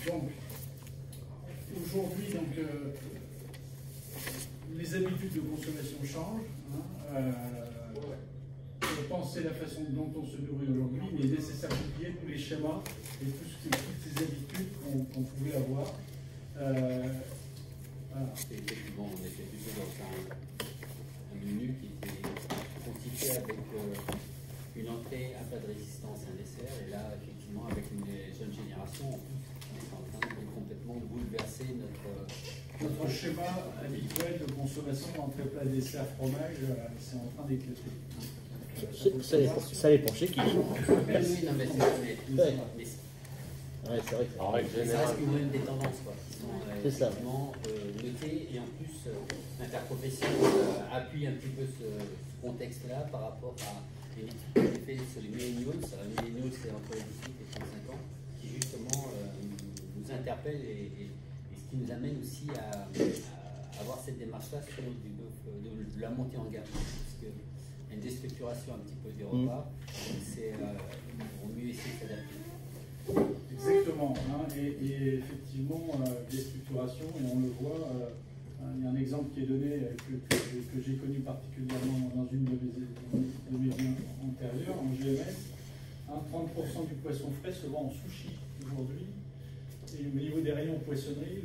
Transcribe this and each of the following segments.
Donc, aujourd'hui, les habitudes de consommation changent. Je pense que c'est la façon dont on se nourrit aujourd'hui, mais il est nécessaire d'oublier tous les schémas et toutes ces habitudes qu'on pouvait avoir. Voilà. Effectivement, on était plutôt dans un menu qui était constitué avec une entrée, un plat de résistance, un dessert, et là, effectivement, avec une jeune génération, en plus, on est en train de complètement bouleverser notre schéma habituel de consommation entre plat, dessert, fromage, c'est en train d'éclater. Ça dépend chez qui. Oui, non, mais Ouais, c'est vrai que ça reste quand même des tendances quoi, qui sont effectivement notées, et en plus l'interprofession appuie un petit peu ce contexte-là par rapport à une étude qui est faite sur les millennials. Les millennials, c'est entre les 18 et 35 ans, qui justement nous interpelle et ce qui nous amène aussi à avoir cette démarche-là sur de la montée en gamme. Parce que une déstructuration un petit peu des repas, c'est vaut mieux essayer de s'adapter. Exactement, et effectivement, déstructuration, et on le voit, il y a un exemple qui est donné que j'ai connu particulièrement dans une de mes vies antérieures, en GMS. 30% du poisson frais se vend en sushi aujourd'hui, et au niveau des rayons poissonnerie,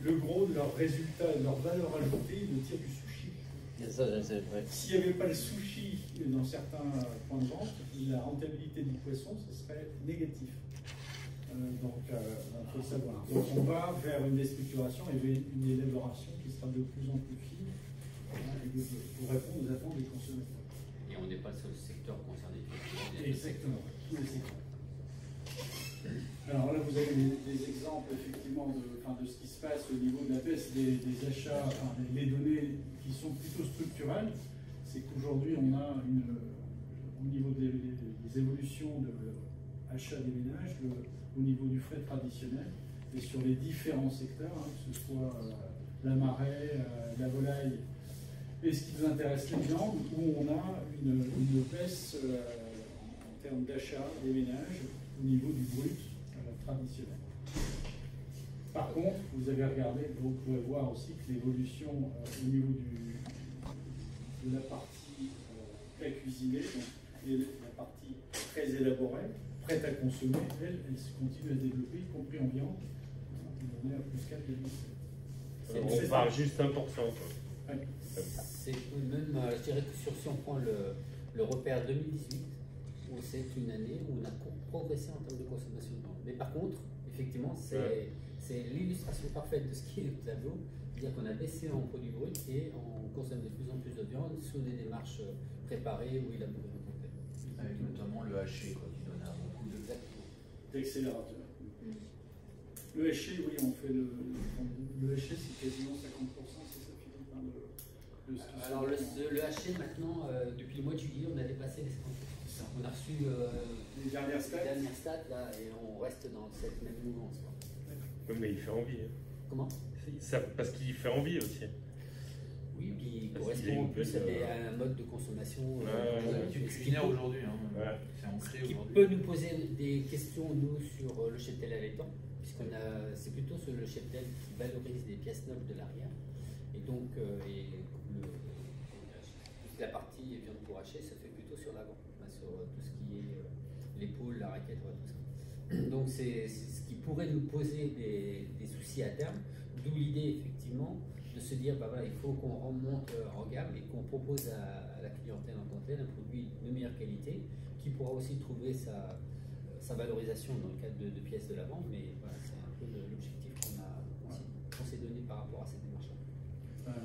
le gros de leurs résultats, de leur valeur ajoutée, ils le tirent du sushi. S'il n'y avait pas le sushi dans certains points de vente, la rentabilité du poisson, ce serait négatif. Donc, il faut savoir. Donc, on va vers une déstructuration et une élaboration qui sera de plus en plus fine pour répondre aux attentes des consommateurs. Et on n'est pas le seul secteur concerné. Exactement, tous les secteurs. Alors là, vous avez des exemples effectivement de ce qui se passe au niveau de la baisse des achats, les données qui sont plutôt structurelles. C'est qu'aujourd'hui, on a au niveau des évolutions de l'achat des ménages, au niveau du frais traditionnel, et sur les différents secteurs, que ce soit la marée, la volaille, et ce qui nous intéresse, les viandes, où on a une baisse en termes d'achat des ménages au niveau du brut traditionnel. Par contre, vous avez regardé, vous pouvez voir aussi que l'évolution au niveau de la partie prêt cuisinée, et la partie très élaborée, prête à consommer, elle se continue à développer, y compris en viande. On est à plus 4,7. On parle juste 1%. Ouais. C'est même, je dirais que si on prend le repère 2018, où c'est une année où on a progressé en termes de consommation de viande. Mais par contre, effectivement, c'est l'illustration parfaite de ce qui est le tableau, c'est-à-dire qu'on a baissé en produits bruts et on consomme de plus en plus de viande sous des démarches préparées ou élaborées en complet. Avec notamment le haché, quoi, qui donne beaucoup d'accélérateur. Le haché, oui, on fait le haché, c'est quasiment 50%, c'est ça, Philippe, de ce qui Alors le haché, maintenant, depuis le mois de juillet, on a dépassé les 50%. On a reçu les dernières stats là, et on reste dans cette même mouvance. Oui, mais il fait envie. Comment parce qu'il fait envie aussi. Oui, qui correspond en plus à un mode de consommation. Culinaire aujourd'hui. C'est ancré qui aujourd'hui. peut nous poser des questions, nous, sur le cheptel allaitant, c'est plutôt sur le cheptel qui valorise les pièces neuves de l'arrière. Et donc, la partie viande pour hacher se fait plutôt sur l'avant, sur tout ce qui est l'épaule, la raquette, tout ça. Donc, c'est ce qui pourrait nous poser des soucis à terme, d'où l'idée, effectivement, de se dire, voilà, il faut qu'on remonte en gamme et qu'on propose à la clientèle en tant que telle un produit de meilleure qualité qui pourra aussi trouver sa valorisation dans le cadre de pièces de la vente, mais voilà, c'est un peu l'objectif qu'on s'est donné par rapport à cette démarche-là.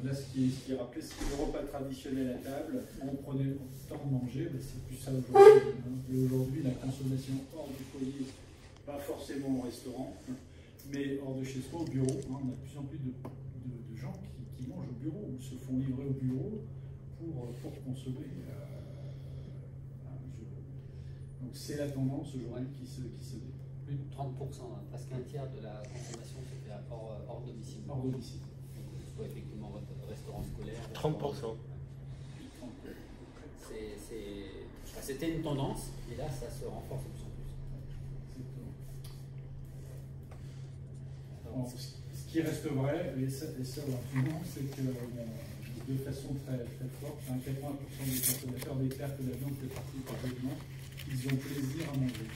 Là, ce qui est rappelé, c'est que le repas traditionnel à table, on prenait le temps de manger, mais c'est plus ça aujourd'hui. Et aujourd'hui, la consommation hors du foyer, pas forcément au restaurant, mais hors de chez soi, au bureau. On a de plus en plus de gens qui mangent au bureau ou se font livrer au bureau pour consommer. Donc c'est la tendance aujourd'hui qui se développe. Plus de 30%, presque un tiers de la consommation se fait hors domicile. Hors domicile. Soit effectivement restaurant scolaire. 30%. C'est c'était une tendance, et là, ça se renforce de plus en plus. Alors, ce qui reste vrai, et ça largement, c'est que de façon très, très forte, 80% des consommateurs déclarent que la viande fait partie de leur aliments, ils ont plaisir à manger.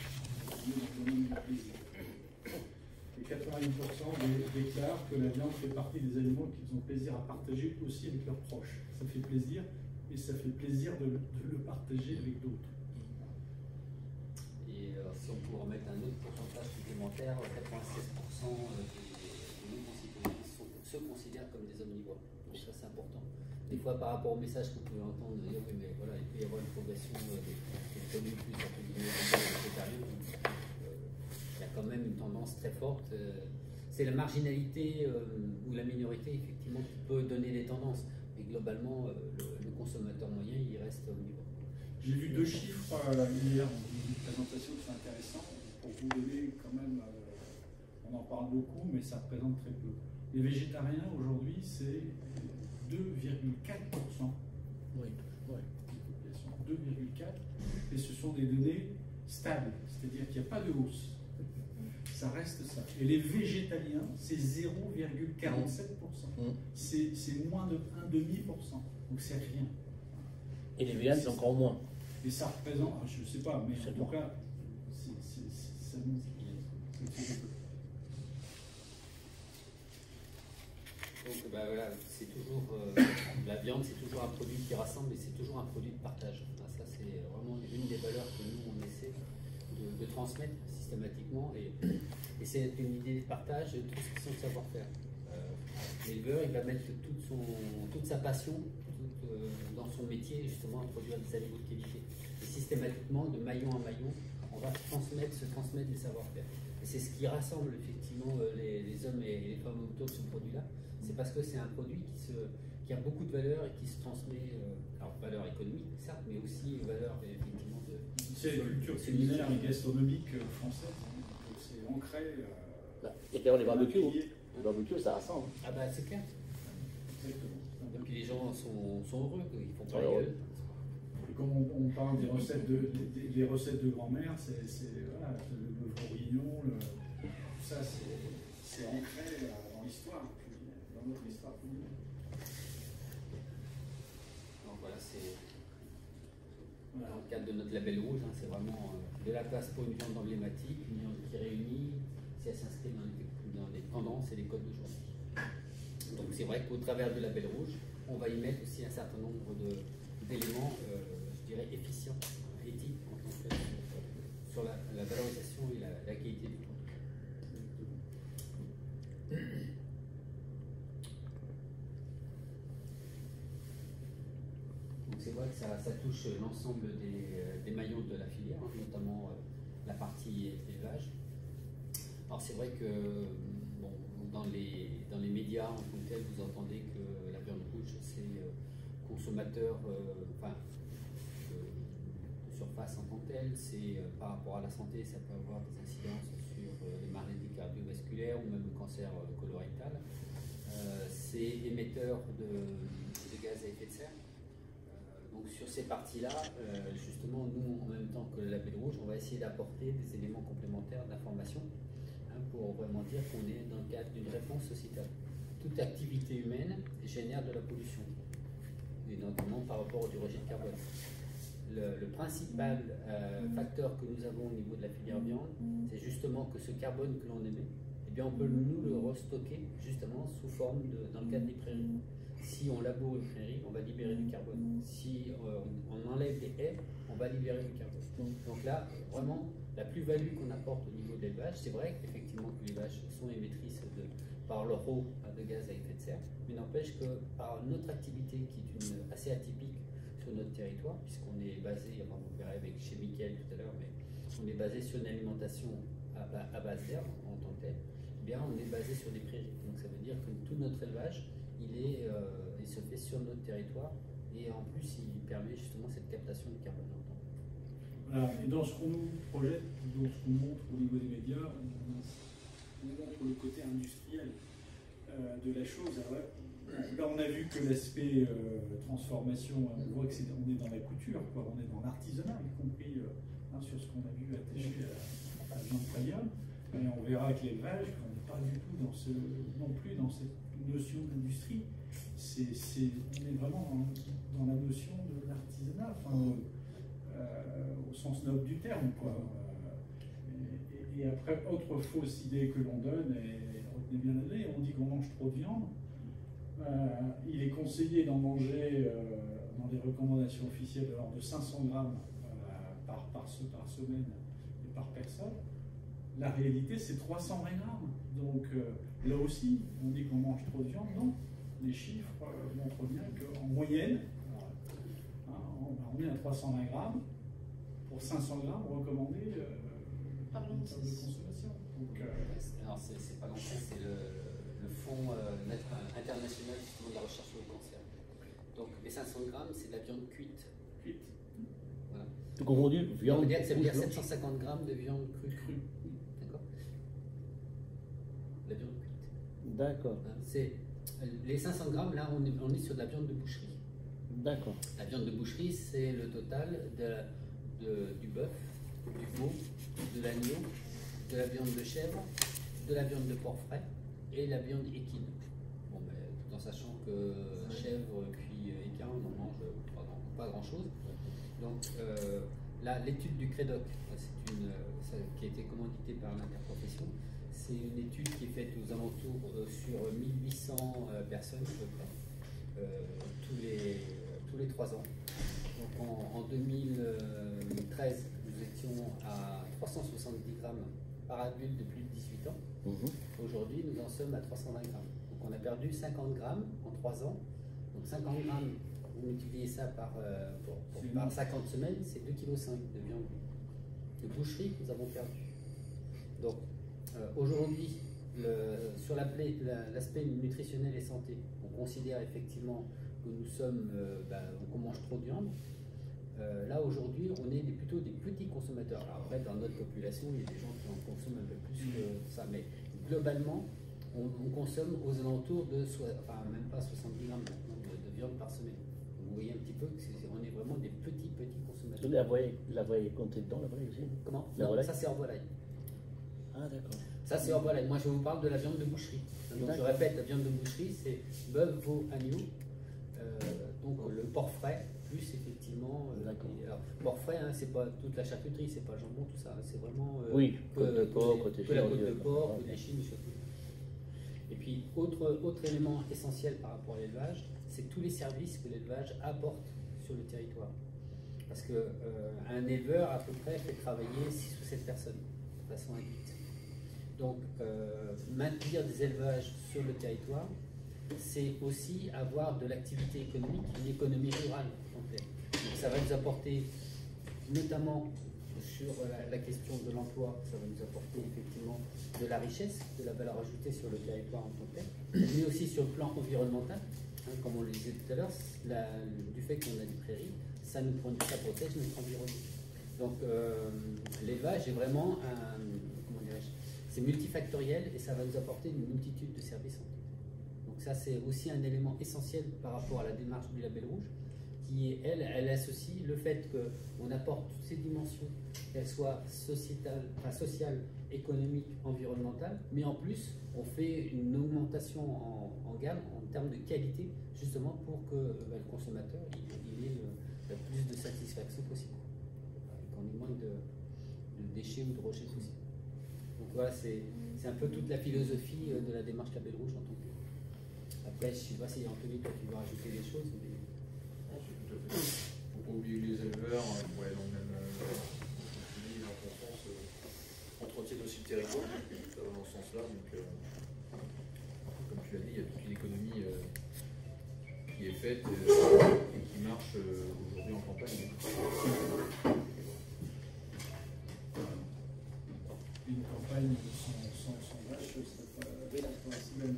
Et 88% déclarent que la viande fait partie des aliments qu'ils ont plaisir à partager aussi avec leurs proches. Ça fait plaisir, et ça fait plaisir de le partager avec d'autres. Et si on pouvait remettre un autre pourcentage supplémentaire, 96% de nos concitoyens se considèrent comme des omnivores. Donc ça c'est important. Des fois par rapport au message qu'on pouvait entendre, de dire oui mais voilà, il peut y avoir une progression des produits plus entre guillemets végétariens. Il y a quand même une tendance très forte. C'est la marginalité ou la minorité effectivement qui peut donner des tendances. Mais globalement, le consommateur moyen, il reste omnivore. J'ai vu 2 chiffres hier dans une présentation qui sont intéressants pour vous donner quand même, on en parle beaucoup, mais ça représente très peu. Les végétariens aujourd'hui, c'est 2,4%. Oui. 2,4%. Et ce sont des données stables, c'est-à-dire qu'il n'y a pas de hausse. Ça reste ça. Et les végétaliens, c'est 0,47%. C'est moins de 1,5%. Donc c'est rien. Et les véganes, c'est encore moins. Et ça représente, je ne sais pas, mais en tout cas, ça nous. Donc voilà, c'est toujours la viande, c'est toujours un produit qui rassemble, et c'est toujours un produit de partage. Ça, c'est vraiment une des valeurs que nous on essaie de transmettre systématiquement, et c'est une idée de partage de tout ce qui sont de savoir-faire. L'éleveur, il va mettre toute sa passion dans son métier, justement, à produire des aliments de qualité. Et systématiquement, de maillon à maillon, on va se transmettre les savoir-faire. Et c'est ce qui rassemble effectivement les hommes et les femmes autour de ce produit-là. C'est parce que c'est un produit qui a beaucoup de valeur et qui se transmet, alors valeur économique, certes, mais aussi valeur effectivement de. C'est la culture culinaire et gastronomique française, c'est ancré. Et d'ailleurs, les barbecues, ça rassemble. Ah bah c'est clair. Exactement. Et puis les gens sont heureux, ils font pas Alors, la gueule. Et comme on parle des recettes de grand-mère, c'est voilà, le bourguignon, tout ça, c'est ancré dans l'histoire, dans notre histoire culinaire. Donc voilà, c'est dans le cadre de notre label rouge, c'est vraiment de la place pour une viande emblématique, une viande qui réunit, si elle s'inscrit dans les tendances et les codes d'aujourd'hui. Donc c'est vrai qu'au travers du label rouge, on va y mettre aussi un certain nombre d'éléments, je dirais, efficients, éthiques, en tant que sur la valorisation et la qualité du produit. Donc c'est vrai que ça touche l'ensemble des maillons de la filière, notamment la partie élevage. Alors c'est vrai que bon, dans les médias en tant que tel, vous entendez que la viande rouge c'est consommateur de surface en tant que tel, c'est par rapport à la santé, ça peut avoir des incidences sur les maladies cardiovasculaires ou même le cancer colorectal. C'est émetteur de gaz à effet de serre. Donc sur ces parties-là, justement, nous, en même temps que le label rouge, on va essayer d'apporter des éléments complémentaires d'information pour vraiment dire qu'on est dans le cadre d'une réponse sociétale. Toute activité humaine génère de la pollution, et notamment par rapport au dioxyde de carbone. Le principal facteur que nous avons au niveau de la filière viande, c'est justement que ce carbone que l'on émet, eh bien on peut nous le restocker justement sous forme dans le cadre des prairies. Si on laboure une prairie, on va libérer du carbone. Si on enlève des haies, on va libérer du carbone. Donc là, vraiment, la plus-value qu'on apporte au niveau de l'élevage, c'est vrai qu'effectivement que les vaches sont émettrices par leur eau de gaz à effet de serre, mais n'empêche que par notre activité qui est assez atypique sur notre territoire, puisqu'on est basé, enfin vous verrez avec chez Mickaël tout à l'heure, mais on est basé sur une alimentation à base d'herbe en tant que telle, eh bien on est basé sur des prairies. Donc ça veut dire que tout notre élevage, il se fait sur notre territoire, et en plus il permet justement cette captation de carbone. Voilà. Et dans ce qu'on nous projette, dans ce qu'on montre au niveau des médias, on montre le côté industriel de la chose. Alors, là, on a vu que l'aspect transformation, on voit que on est dans la couture, quoi. On est dans l'artisanat, y compris sur ce qu'on a vu attaché à la viande premium. Et on verra avec l'élevage qu'on n'est pas du tout non plus dans cette notion d'industrie. On est vraiment dans la notion de l'artisanat, au sens noble du terme, quoi. Et après, autre fausse idée que l'on donne, et retenez bien l'idée, on dit qu'on mange trop de viande. Il est conseillé d'en manger dans les recommandations officielles de l'ordre de 500 grammes par semaine et par personne. La réalité, c'est 320 grammes. Donc là aussi, on dit qu'on mange trop de viande. Non, les chiffres montrent bien qu'en moyenne, on est à 320 grammes. Pour 500 grammes recommandés de consommation. Donc, alors, c'est pas longtemps, c'est le Fonds international justement de la recherche sur le cancer. Donc, les 500 grammes, c'est de la viande cuite. Voilà. Tout confondu, viande. Ça veut dire 750 grammes de viande crue. D'accord. La viande cuite. D'accord. Les 500 grammes, là, on est sur de la viande de boucherie. D'accord. La viande de boucherie, c'est le total du bœuf, du veau, de l'agneau, de la viande de chèvre, de la viande de porc frais et la viande équine. Bon, tout en sachant que chèvre puis équin, on en mange pas grand-chose. Donc là, l'étude du CREDOC, qui a été commanditée par l'interprofession, c'est une étude qui est faite aux alentours sur 1800 personnes à peu près, tous les 3 ans. Donc en 2013, nous étions à 370 grammes par adulte de plus de 18 ans. Aujourd'hui, nous en sommes à 320 grammes. Donc on a perdu 50 grammes en 3 ans. Donc 50 grammes, vous multipliez ça par 50 semaines, c'est 2,5 kg de viande de boucherie que nous avons perdu. Donc aujourd'hui, sur l'aspect nutritionnel et santé, on considère effectivement que nous sommes, qu'on mange trop de viande. Là aujourd'hui, on est plutôt des petits consommateurs. Alors après, dans notre population, il y a des gens qui en consomment un peu plus que ça, mais globalement, on consomme aux alentours de, même pas 70 grammes de viande par semaine. Vous voyez un petit peu qu'on est vraiment des petits consommateurs. La volaille est comptée dedans, la volaille aussi? Comment? Non, ça c'est hors volaille. Ah d'accord. Ça c'est hors volaille. Moi je vous parle de la viande de boucherie. Donc je répète, la viande de boucherie c'est bœuf, veau, agneau. Donc le porc frais, plus effectivement. Alors, porc frais, c'est pas toute la charcuterie, c'est pas le jambon, tout ça. C'est vraiment. Oui, côte de porc, la côte de porc, des chines, surtout. Et puis, autre élément essentiel par rapport à l'élevage, c'est tous les services que l'élevage apporte sur le territoire. Parce qu'un éleveur, à peu près, fait travailler 6 ou 7 personnes de façon induite. Donc, maintenir des élevages sur le territoire, c'est aussi avoir de l'activité économique, une économie rurale complète. Donc, ça va nous apporter, notamment sur la question de l'emploi, ça va nous apporter effectivement de la richesse, de la valeur ajoutée sur le territoire en tant que tel, mais aussi sur le plan environnemental, comme on le disait tout à l'heure, du fait qu'on a des prairies, ça protège notre environnement. Donc l'élevage est vraiment c'est multifactoriel et ça va nous apporter une multitude de services en tout. Donc ça c'est aussi un élément essentiel par rapport à la démarche du Label Rouge, qui elle associe le fait qu'on apporte toutes ces dimensions, qu'elles soient sociétales, sociales, économiques, environnementales, mais en plus on fait une augmentation en gamme en termes de qualité, justement pour que le consommateur il ait le plus de satisfaction possible, qu'on ait moins de déchets ou de rejets possible. Donc voilà, c'est un peu toute la philosophie de la démarche Label Rouge en tant que. Après, je ne sais pas si Anthony, toi tu veux rajouter des choses. Mais... Il ne faut pas oublier les éleveurs, pour aller dans le même sens, entretiennent aussi le territoire, ça va dans ce sens-là. Donc, comme tu l'as dit, il y a toute une économie qui est faite et qui marche aujourd'hui en campagne. Une campagne sans vache, c'est pas si bien.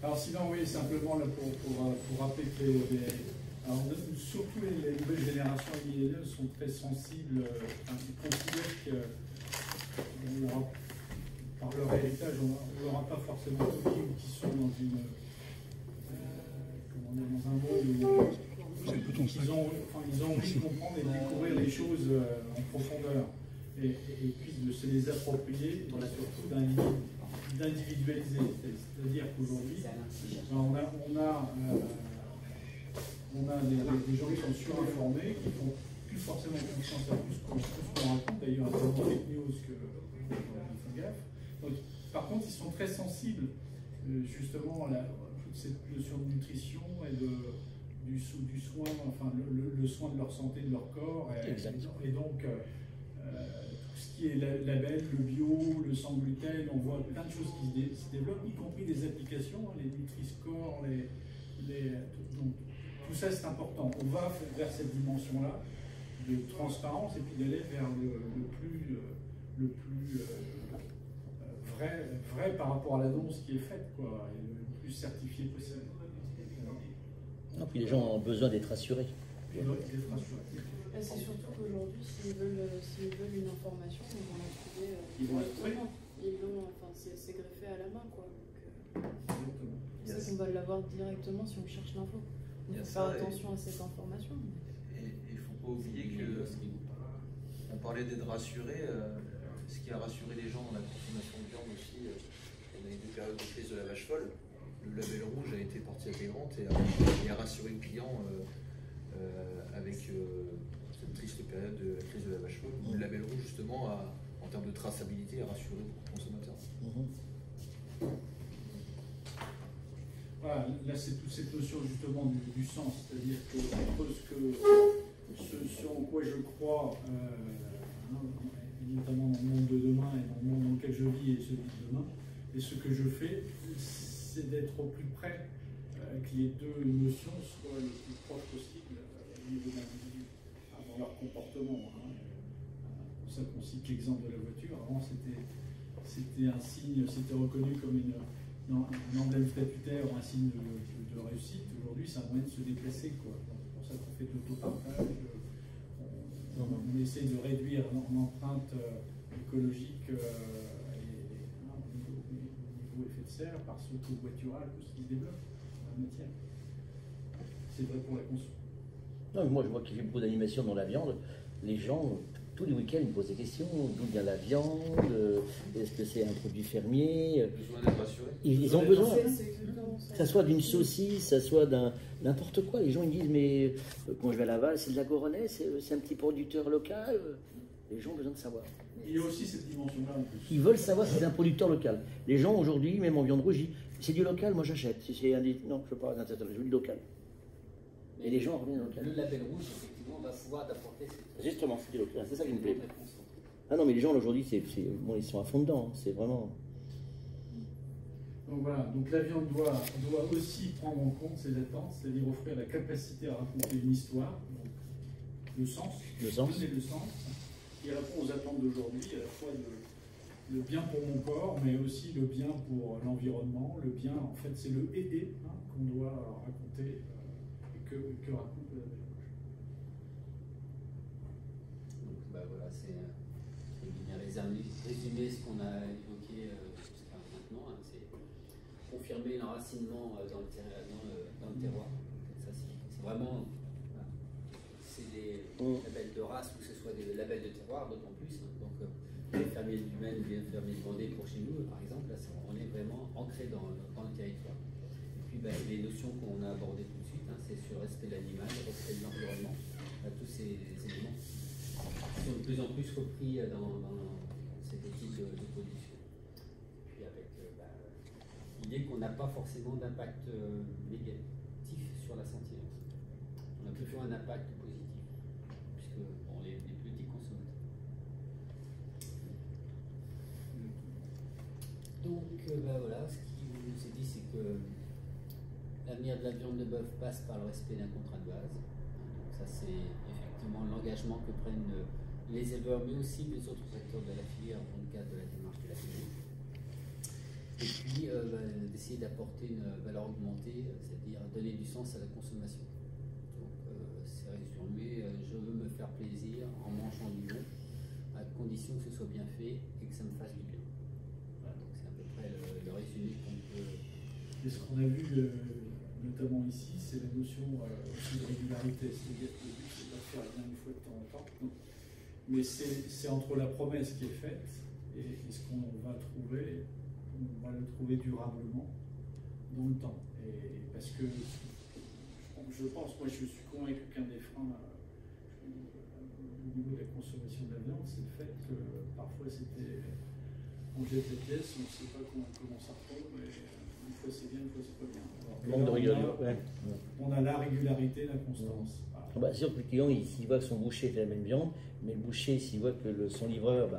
Alors sinon, oui, simplement là, pour rappeler que alors, surtout les nouvelles générations milléniales sont très sensibles, ils considèrent qu'il y aura par leur héritage, on n'aura pas forcément tous qui sont dans une comment dire, dans un monde où ils ont envie de comprendre et de découvrir les choses en profondeur et puis de se les approprier et surtout d'individualiser. C'est-à-dire qu'aujourd'hui, on a des gens qui sont surinformés, qui font plus forcément confiance à tout ce qu'on raconte, d'ailleurs, c'est des fake news que font gaffe. Donc, par contre, ils sont très sensibles justement à toute cette notion de nutrition et du soin, enfin le soin de leur santé, de leur corps. Et donc, tout ce qui est label, le bio, le sans gluten, on voit plein de choses qui se développent, y compris des applications, les Nutri-Score, donc, tout ça c'est important. On va vers cette dimension-là de transparence et puis d'aller vers le plus vrai par rapport à l'annonce qui est faite, quoi, et le plus certifié possible. Non, puis les gens ont besoin d'être rassurés. C'est surtout qu'aujourd'hui, s'ils veulent une information, ils vont la trouver directement. Enfin, c'est greffé à la main, quoi. C'est qu'on va l'avoir directement si on cherche l'info. Il faut faire attention à cette information. Et il ne faut pas oublier que, on parlait d'être rassuré, ce qui a rassuré les gens dans la consommation de viande aussi, on a eu des périodes de crise de la vache folle. Le label rouge a été partie intégrante et a rassuré le client avec cette triste période de la crise de la vache folle. Le label rouge, justement, en termes de traçabilité, a rassuré beaucoup de consommateurs. Voilà, là c'est toute cette notion justement du sens, c'est-à-dire que entre ce en quoi je crois, notamment dans le monde de demain et dans le monde dans lequel je vis et celui de demain, et ce que je fais, c'est d'être au plus près, que les deux notions soient le plus proches possible au niveau de l'individu, dans leur comportement. C'est pour ça qu'on cite l'exemple de la voiture. Avant, c'était un signe, c'était reconnu comme un emblème statutaire ou un signe de réussite. Aujourd'hui, c'est un moyen de se déplacer, quoi. C'est pour ça qu'on fait de l'autopartage. On essaie de réduire l'empreinte écologique au niveau effet de serre par ce covoiturage, tout ce qui se développe en la matière. C'est vrai pour la conso. Non, moi je vois qu'il y a beaucoup d'animation dans la viande. Les gens, tous les week-ends, ils me posent des questions. D'où vient la viande? Est-ce que c'est un produit fermier? Besoin d'être rassuré. Ils ont besoin. Que ça soit d'une saucisse, ça soit d'un n'importe quoi. Les gens ils disent mais quand je vais à Laval, c'est de la Goronais, c'est un petit producteur local. Les gens ont besoin de savoir. Il y a aussi cette dimension-là en plus. Ils veulent savoir si c'est un producteur local. Les gens aujourd'hui, même en viande rouge, disent c'est du local, moi j'achète. Si c'est non, je veux pas, je veux du local. Et les gens reviennent au local. Le label rouge, effectivement, va pouvoir apporter cette... Justement, c'est du local, c'est ça qui me plaît. Ah non, mais les gens aujourd'hui, bon, ils sont à fond dedans, c'est vraiment... Donc voilà, donc la viande doit aussi prendre en compte ses attentes, c'est-à-dire offrir la capacité à raconter une histoire, donc le sens, donner le sens, qui répond aux attentes d'aujourd'hui, à la fois le bien pour mon corps, mais aussi le bien pour l'environnement, le bien, en fait, c'est le qu'on doit raconter et que raconte la viande. Donc voilà, c'est bien résumé ce qu'on a évoqué jusqu'à maintenant, c'est confirmer l'enracinement dans le terroir. Ça, c'est vraiment, c'est des labels de race ou que ce soit des labels de terroir, d'autant plus. Donc les fermiers du Maine ou les fermiers de Vendée pour chez nous, par exemple, là, on est vraiment ancré dans le territoire. Et puis les notions qu'on a abordées tout de suite, c'est sur le respect de l'animal, le respect de l'environnement, tous ces éléments qui sont de plus en plus repris dans cette éthique de production. Puis avec l'idée qu'on n'a pas forcément d'impact négatif sur la santé. On a plutôt un impact positif, puisque on est des petits consommateurs. Donc voilà, ce qui nous est dit, c'est que l'avenir de la viande de bœuf passe par le respect d'un contrat de base. Donc ça, c'est effectivement l'engagement que prennent les éleveurs, mais aussi les autres acteurs de la filière dans le cadre de la démarche de la filière. Et puis d'essayer d'apporter une valeur augmentée, c'est-à-dire donner du sens à la consommation. Donc c'est résumé, je veux me faire plaisir en mangeant du bon, à condition que ce soit bien fait et que ça me fasse du bien. Ouais. ce qu'on a vu notamment ici, c'est la notion aussi de régularité. C'est-à-dire que le but, c'est pas de faire rien une fois de temps en temps. Mais c'est entre la promesse qui est faite et ce qu'on va trouver, on va le trouver durablement dans le temps. Et parce que je pense, moi je suis convaincu qu'un des freins au niveau de la consommation de la viande, c'est le fait que parfois on jette des pièces, on ne sait pas comment ça retombe, et une fois c'est bien, une fois c'est pas bien. Manque de rigueur. On a la régularité, la constance. Voilà. Bah, c'est sûr que le client, s'il voit que son boucher fait la même viande, mais le boucher, s'il voit que son livreur,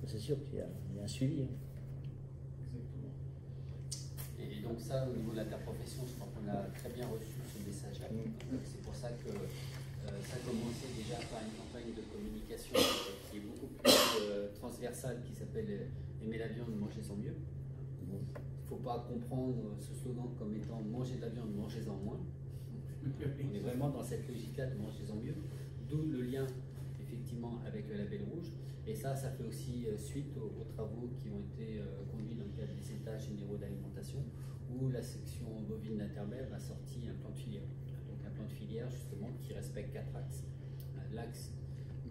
c'est sûr qu'il y a un suivi. Hein. Exactement. Et donc ça, au niveau de l'interprofession, je crois qu'on a très bien reçu ce message-là. C'est pour ça que ça a commencé déjà par une campagne de communication qui est beaucoup plus transversale, qui s'appelle « Aimer la viande, mangez-en mieux ». Il ne faut pas comprendre ce slogan comme étant « Mangez de la viande, mangez-en moins ». On est vraiment dans cette logique-là de « Mangez-en mieux ». D'où le lien effectivement avec le label rouge. Et ça fait aussi suite aux travaux qui ont été conduits dans le cadre des états généraux d'alimentation, où la section bovine d'Interbev a sorti un plan de filière. Donc un plan de filière justement qui respecte 4 axes. L'axe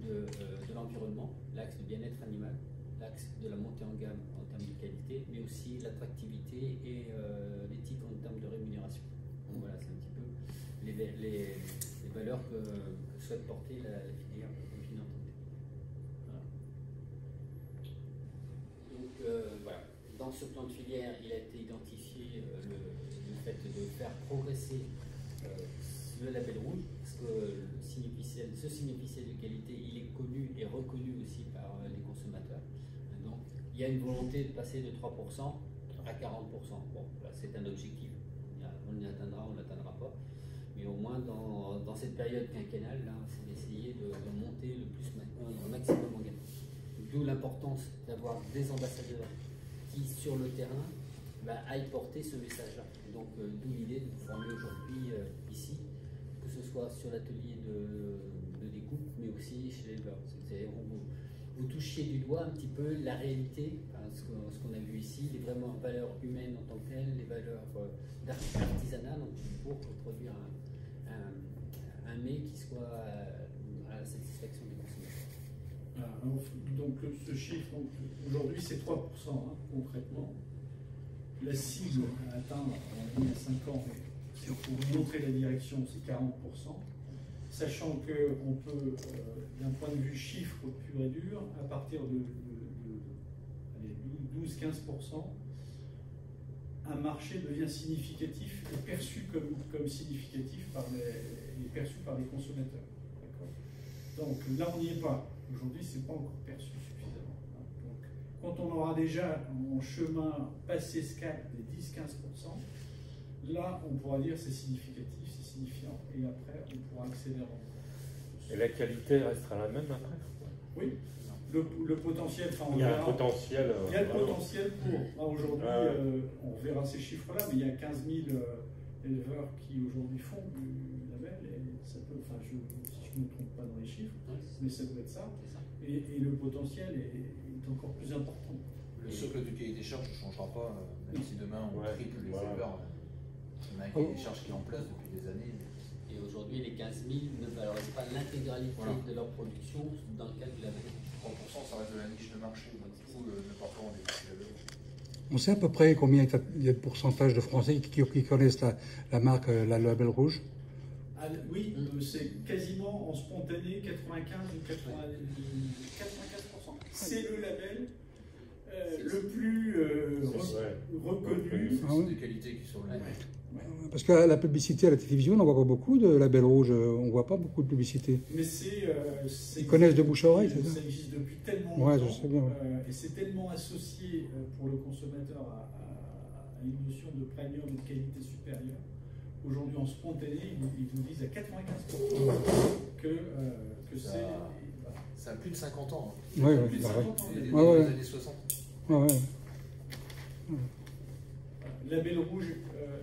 de l'environnement, l'axe du bien-être animal, l'axe de la montée en gamme en termes de qualité, mais aussi l'attractivité et l'éthique en termes de rémunération. Donc voilà, c'est un petit peu les valeurs que souhaite porter la filière bovine en tant que telle. Donc voilà, dans ce plan de filière, il a été identifié le fait de faire progresser le label rouge, parce que ce significiel de qualité, il est connu et reconnu aussi par les consommateurs. Donc il y a une volonté de passer de 3% à 40%. Bon, voilà, c'est un objectif. On y atteindra, on ne l'atteindra pas. Mais au moins dans cette période quinquennale, c'est d'essayer de monter le plus au maximum en gamme. D'où l'importance d'avoir des ambassadeurs qui, sur le terrain, aillent porter ce message-là. Donc d'où l'idée de vous former aujourd'hui ici, que ce soit sur l'atelier de découpe, mais aussi chez l'éleveur. C'est-à-dire vous touchez du doigt un petit peu la réalité, ce qu'on a vu ici, les vraiment valeurs humaines en tant que telles, les valeurs d'artisanat, donc pour produire un mets qui soit à la satisfaction des consommateurs. Donc ce chiffre, aujourd'hui c'est 3%, concrètement. La cible à atteindre il y a 5 ans, pour montrer la direction, c'est 40%. Sachant qu'on peut, d'un point de vue chiffre pur et dur, à partir de 12-15%, un marché devient significatif et perçu comme significatif par les consommateurs. Donc là, on n'y est pas. Aujourd'hui, ce n'est pas encore perçu suffisamment. Donc, quand on aura déjà en chemin passé ce cap des 10-15%, là, on pourra dire c'est significatif, c'est signifiant, et après, on pourra accélérer encore. Et la qualité restera la même après? Oui. Le potentiel, il y a un potentiel. Il y a le potentiel pour. Aujourd'hui, on verra ces chiffres-là, mais il y a 15 000 éleveurs qui aujourd'hui font du label, et ça peut, si je ne me trompe pas dans les chiffres, mais ça doit être ça. Et le potentiel est encore plus important. Le socle de cahier des charges ne changera pas, même si demain on triple les éleveurs. On a un cahier des charges qui est en place depuis des années. Et aujourd'hui, les 15 000 ne valorisent pas l'intégralité de leur production dans le cadre du label. 30%, ça reste de la niche de marché, donc du coup, ne pas prendre des labels. On sait à peu près combien il y a de pourcentage de Français qui connaissent la marque, la label rouge? Oui, c'est quasiment en spontané 95 ou 94%. C'est le label le plus reconnu. C'est des qualités qui sont là. Parce que la publicité à la télévision, on n'en voit pas beaucoup de label rouge, on ne voit pas beaucoup de publicité. Mais ils connaissent de bouche à oreille, c'est ça? Ça existe depuis tellement longtemps. Je sais bien. Et c'est tellement associé pour le consommateur à une notion de premium et de qualité supérieure. Aujourd'hui, en spontané, ils vous disent à 95% que c'est. Ça a plus de 50 ans. Oui, plus de 50 ans, des années 60. Label rouge,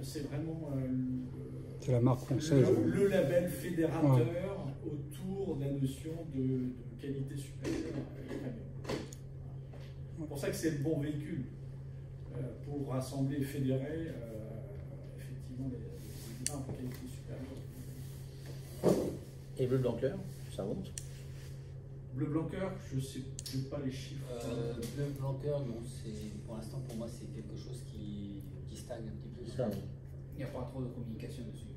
c'est vraiment c'est la marque française. Le label fédérateur autour de la notion de qualité supérieure. C'est pour ça que c'est le bon véhicule pour rassembler et fédérer effectivement les vins de qualité supérieure. Et bleu blanc clair, ça remonte? Bleu blanc cœur, je ne sais pas les chiffres. Bleu blanc cœur, non, pour l'instant pour moi c'est quelque chose qui stagne un petit peu. Ça, Il n'y a pas trop de communication dessus.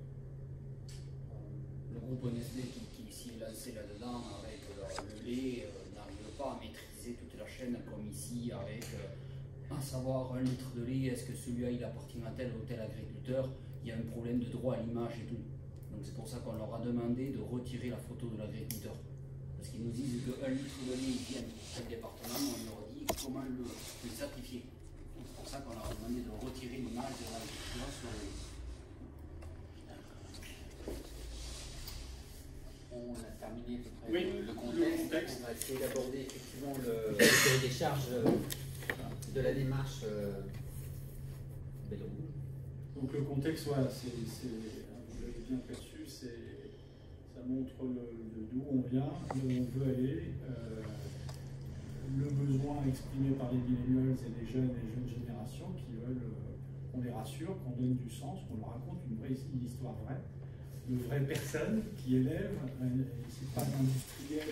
Le groupe Nestlé qui s'y est lancé là-dedans avec le lait n'arrive pas à maîtriser toute la chaîne comme ici avec à savoir 1 litre de lait, est-ce que celui-là il appartient à tel ou tel agriculteur, il y a un problème de droit à l'image et tout. Donc c'est pour ça qu'on leur a demandé de retirer la photo de l'agriculteur. Parce qu'ils nous disent que 1 litre de lait vient de tel département, on leur dit comment le certifier. C'est pour ça qu'on leur a demandé de retirer l'image de l'agriculteur sur le lait. On a terminé à peu près Oui, le contexte. On va essayer d'aborder effectivement le cahier des charges de la démarche Belle Rouge. Donc le contexte, voilà, vous l'avez bien perçu, ça montre d'où on vient, où on veut aller, le besoin exprimé par les millennials et les jeunes générations qui veulent qu'on les rassure, qu'on donne du sens, qu'on leur raconte une histoire vraie, de vraies personnes qui élèvent. C'est pas d'industriel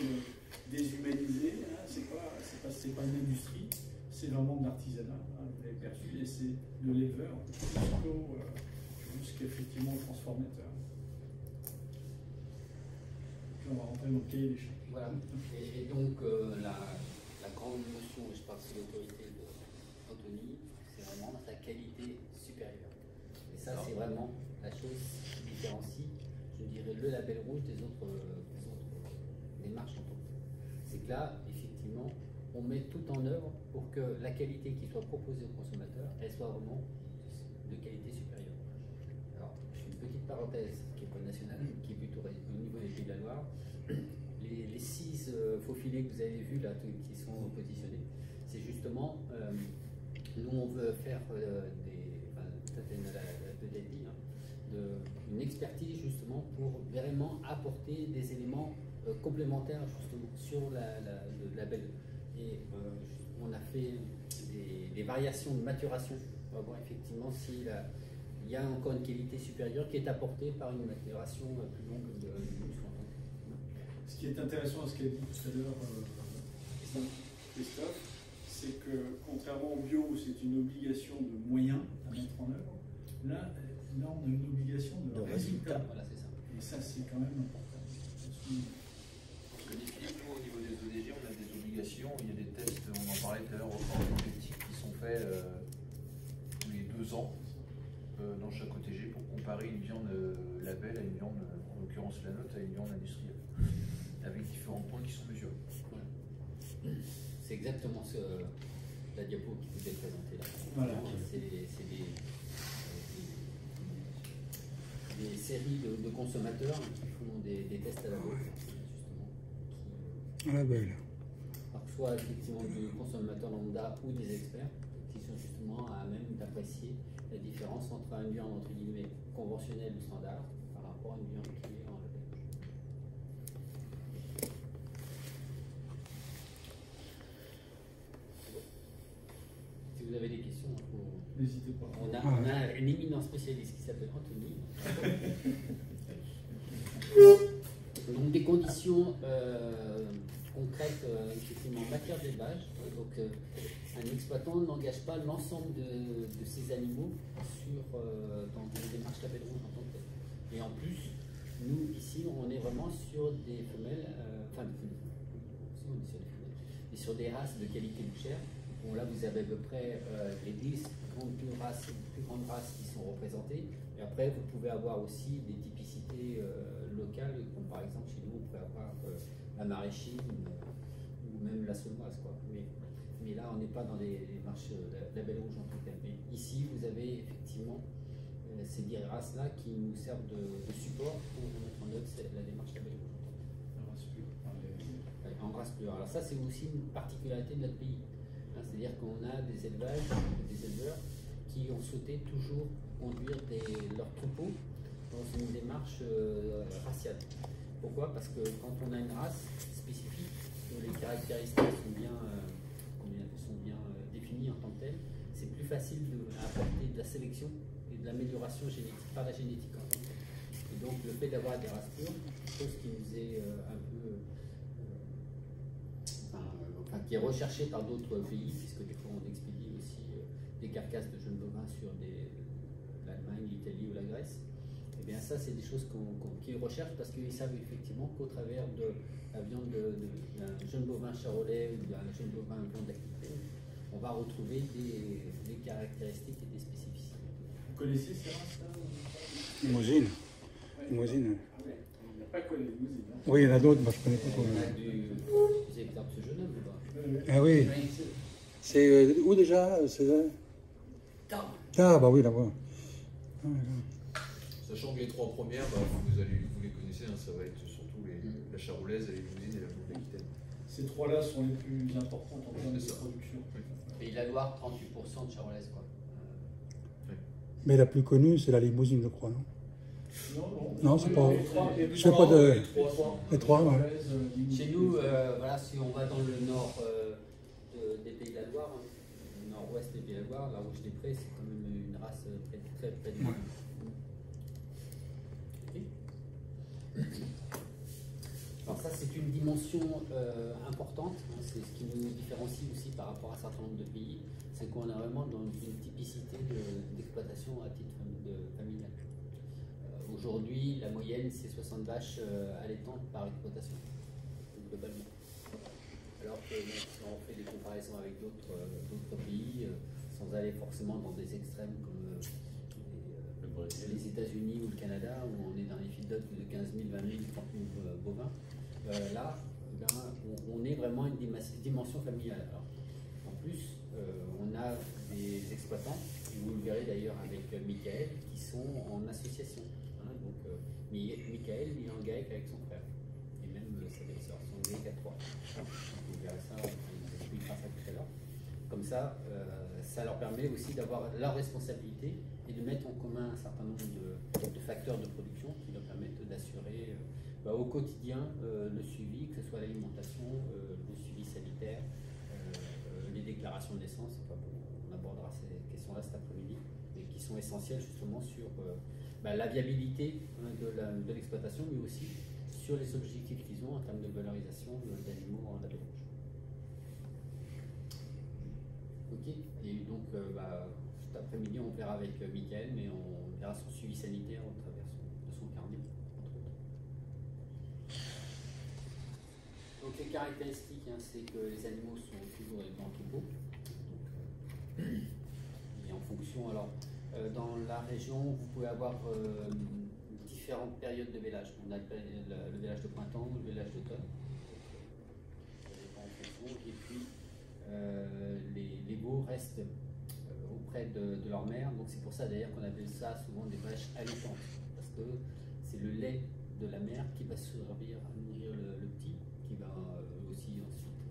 déshumanisé, hein, c'est pas une industrie, c'est vraiment de l'artisanat, hein, vous l'avez perçu, et c'est de l'éleveur jusqu'effectivement au transformateur. Puis on va rentrer dans le cahier des charges. Voilà. Et donc la grande notion, et je parle sous l'autorité d'Anthony, c'est vraiment la qualité supérieure. Et ça, c'est vraiment la chose qui différencie, je dirais, le label rouge des autres démarches en tant que telles. C'est que là, effectivement, on met tout en œuvre pour que la qualité qui soit proposée au consommateur, elle soit vraiment de qualité supérieure. Alors, je fais une petite parenthèse qui n'est pas nationale, qui est plutôt au niveau des Pays de la Loire. Les 6 faux filets que vous avez vus là, qui sont positionnés, c'est justement, nous on veut faire une expertise justement pour vraiment apporter des éléments complémentaires justement sur le label. Et on a fait des variations de maturation pour voir effectivement s'il y a encore une qualité supérieure qui est apportée par une maturation plus longue du Ce qui est intéressant à ce qu'a dit tout à l'heure Christophe, c'est que contrairement au bio où c'est une obligation de moyens à mettre en œuvre, là on a une obligation de résultat. Voilà, c'est ça. Et ça, c'est quand même important. Parce que définitivement, au niveau des ODG, on a des obligations. Il y a des tests, on en parlait tout à l'heure, objectifs qui sont faits tous les 2 ans dans chaque OTG pour comparer une viande label à une viande, en l'occurrence la nôtre, à une viande industrielle, avec différents points qui sont mesurés. Voilà. C'est exactement la diapo qui vous est présentée là. Voilà. C'est des séries de consommateurs qui font des tests à la base, justement. À la belle. Alors, soit effectivement du consommateur lambda ou des experts qui sont justement à même d'apprécier la différence entre une viande entre guillemets conventionnelle ou standard par rapport à une viande qui est en label. Si vous avez des questions, N'hésitez pas. on a un éminent spécialiste qui s'appelle Anthony. Donc des conditions concrètes effectivement en matière d'élevage. Donc un exploitant n'engage pas l'ensemble de ses animaux dans des démarches label rouge en tant que tel. Et en plus, nous ici on est vraiment sur des femelles, enfin des femelles, aussi on est sur des femelles, et sur des races de qualité bouchère. Bon, là, vous avez à peu près les 10 plus grandes races qui sont représentées. Et après, vous pouvez avoir aussi des typicités locales, comme par exemple chez nous, on peut avoir la maraîchine ou même la saunoise. Mais là, on n'est pas dans les marches label rouge en tout cas. Mais ici, vous avez effectivement ces 10 races-là qui nous servent de support pour mettre en œuvre la démarche label rouge. En race pure. Alors ça, c'est aussi une particularité de notre pays. C'est-à-dire qu'on a des éleveurs qui ont souhaité toujours conduire leurs troupeaux dans une démarche raciale. Pourquoi? Parce que quand on a une race spécifique, où les caractéristiques sont bien définies en tant que telles, c'est plus facile d'apporter de la sélection et l'amélioration génétique par la génétique en tant que telle. Et donc le fait d'avoir des races pures, chose qui nous est un peu, qui est recherchée par d'autres pays, puisque des fois on expédie aussi des carcasses de jeunes bovins sur l'Allemagne, l'Italie ou la Grèce. Et bien ça, c'est des choses qu'ils recherchent parce qu'ils savent effectivement qu'au travers de la viande d'un jeune bovin charolais ou d'un jeune bovin viande d'activité, on va retrouver des caractéristiques et des spécificités. Vous connaissez ces races-là? Limousine. Limousine. Il n'y a pas que les limousines. Hein. Oui, il y en a d'autres, moi je connais pas. On a vous avez peut-être ce jeune homme ou pas? Ah oui. C'est où déjà? Tarbes, oui, là-bas. Sachant que les trois premières, vous les connaissez, hein, ça va être surtout la charolaise, la limousine et la blonde d'Aquitaine. Ces trois-là sont les plus importantes en termes de production. Pays de la Loire, 38% de charolaise, quoi. Mais la plus connue, c'est la limousine, je crois, non? Non, c'est pas. Je sais pas de. Les trois, ouais. Chez nous, voilà, si on va dans le nord des Pays de la Loire, hein, le nord-ouest des Pays de la Loire, la Rouge des Prés, c'est quand même une race très près du monde. Alors ça, c'est une dimension importante, hein, c'est ce qui nous différencie aussi par rapport à un certain nombre de pays, c'est qu'on est vraiment dans une typicité d'exploitation à titre familial. Aujourd'hui, la moyenne, c'est 60 vaches allaitantes par exploitation, globalement. Alors que si on fait des comparaisons avec d'autres pays, sans aller forcément dans des extrêmes comme les États-Unis ou le Canada, où on est dans les feedlots de 15 000, 20 000, 30 000 bovins, là, on est vraiment une dimension familiale. Alors, en plus, on a des exploitants, et vous le verrez d'ailleurs avec Michael, qui sont en association. Hein, donc, Michael, il est en GAEC avec son frère, et même sa belle-sœur, son GAEC à 3. Vous verrez ça, on expliquera ça tout à l'heure. Comme ça, ça leur permet aussi d'avoir leur responsabilité et de mettre en commun un certain nombre de facteurs de production qui leur permettent d'assurer au quotidien le suivi, que ce soit l'alimentation, le suivi sanitaire, les déclarations de naissance. Enfin, bon, on abordera ces questions-là cet après-midi, mais qui sont essentielles justement sur la viabilité de l'exploitation, mais aussi sur les objectifs qu'ils ont en termes de valorisation d'animaux en label rouge. Ok, et donc cet après-midi on verra avec Michael, mais on verra son suivi sanitaire au travers de son carnet, entre autres. Donc les caractéristiques, hein, c'est que les animaux sont toujours élevés en troupeau. Et en fonction, alors dans la région, vous pouvez avoir différentes périodes de vélage. On a le vélage de printemps ou le vélage d'automne. Et puis les veaux restent auprès de leur mère, donc c'est pour ça d'ailleurs qu'on appelle ça souvent des vaches allaitantes, parce que c'est le lait de la mère qui va servir à nourrir le petit, qui va aussi ensuite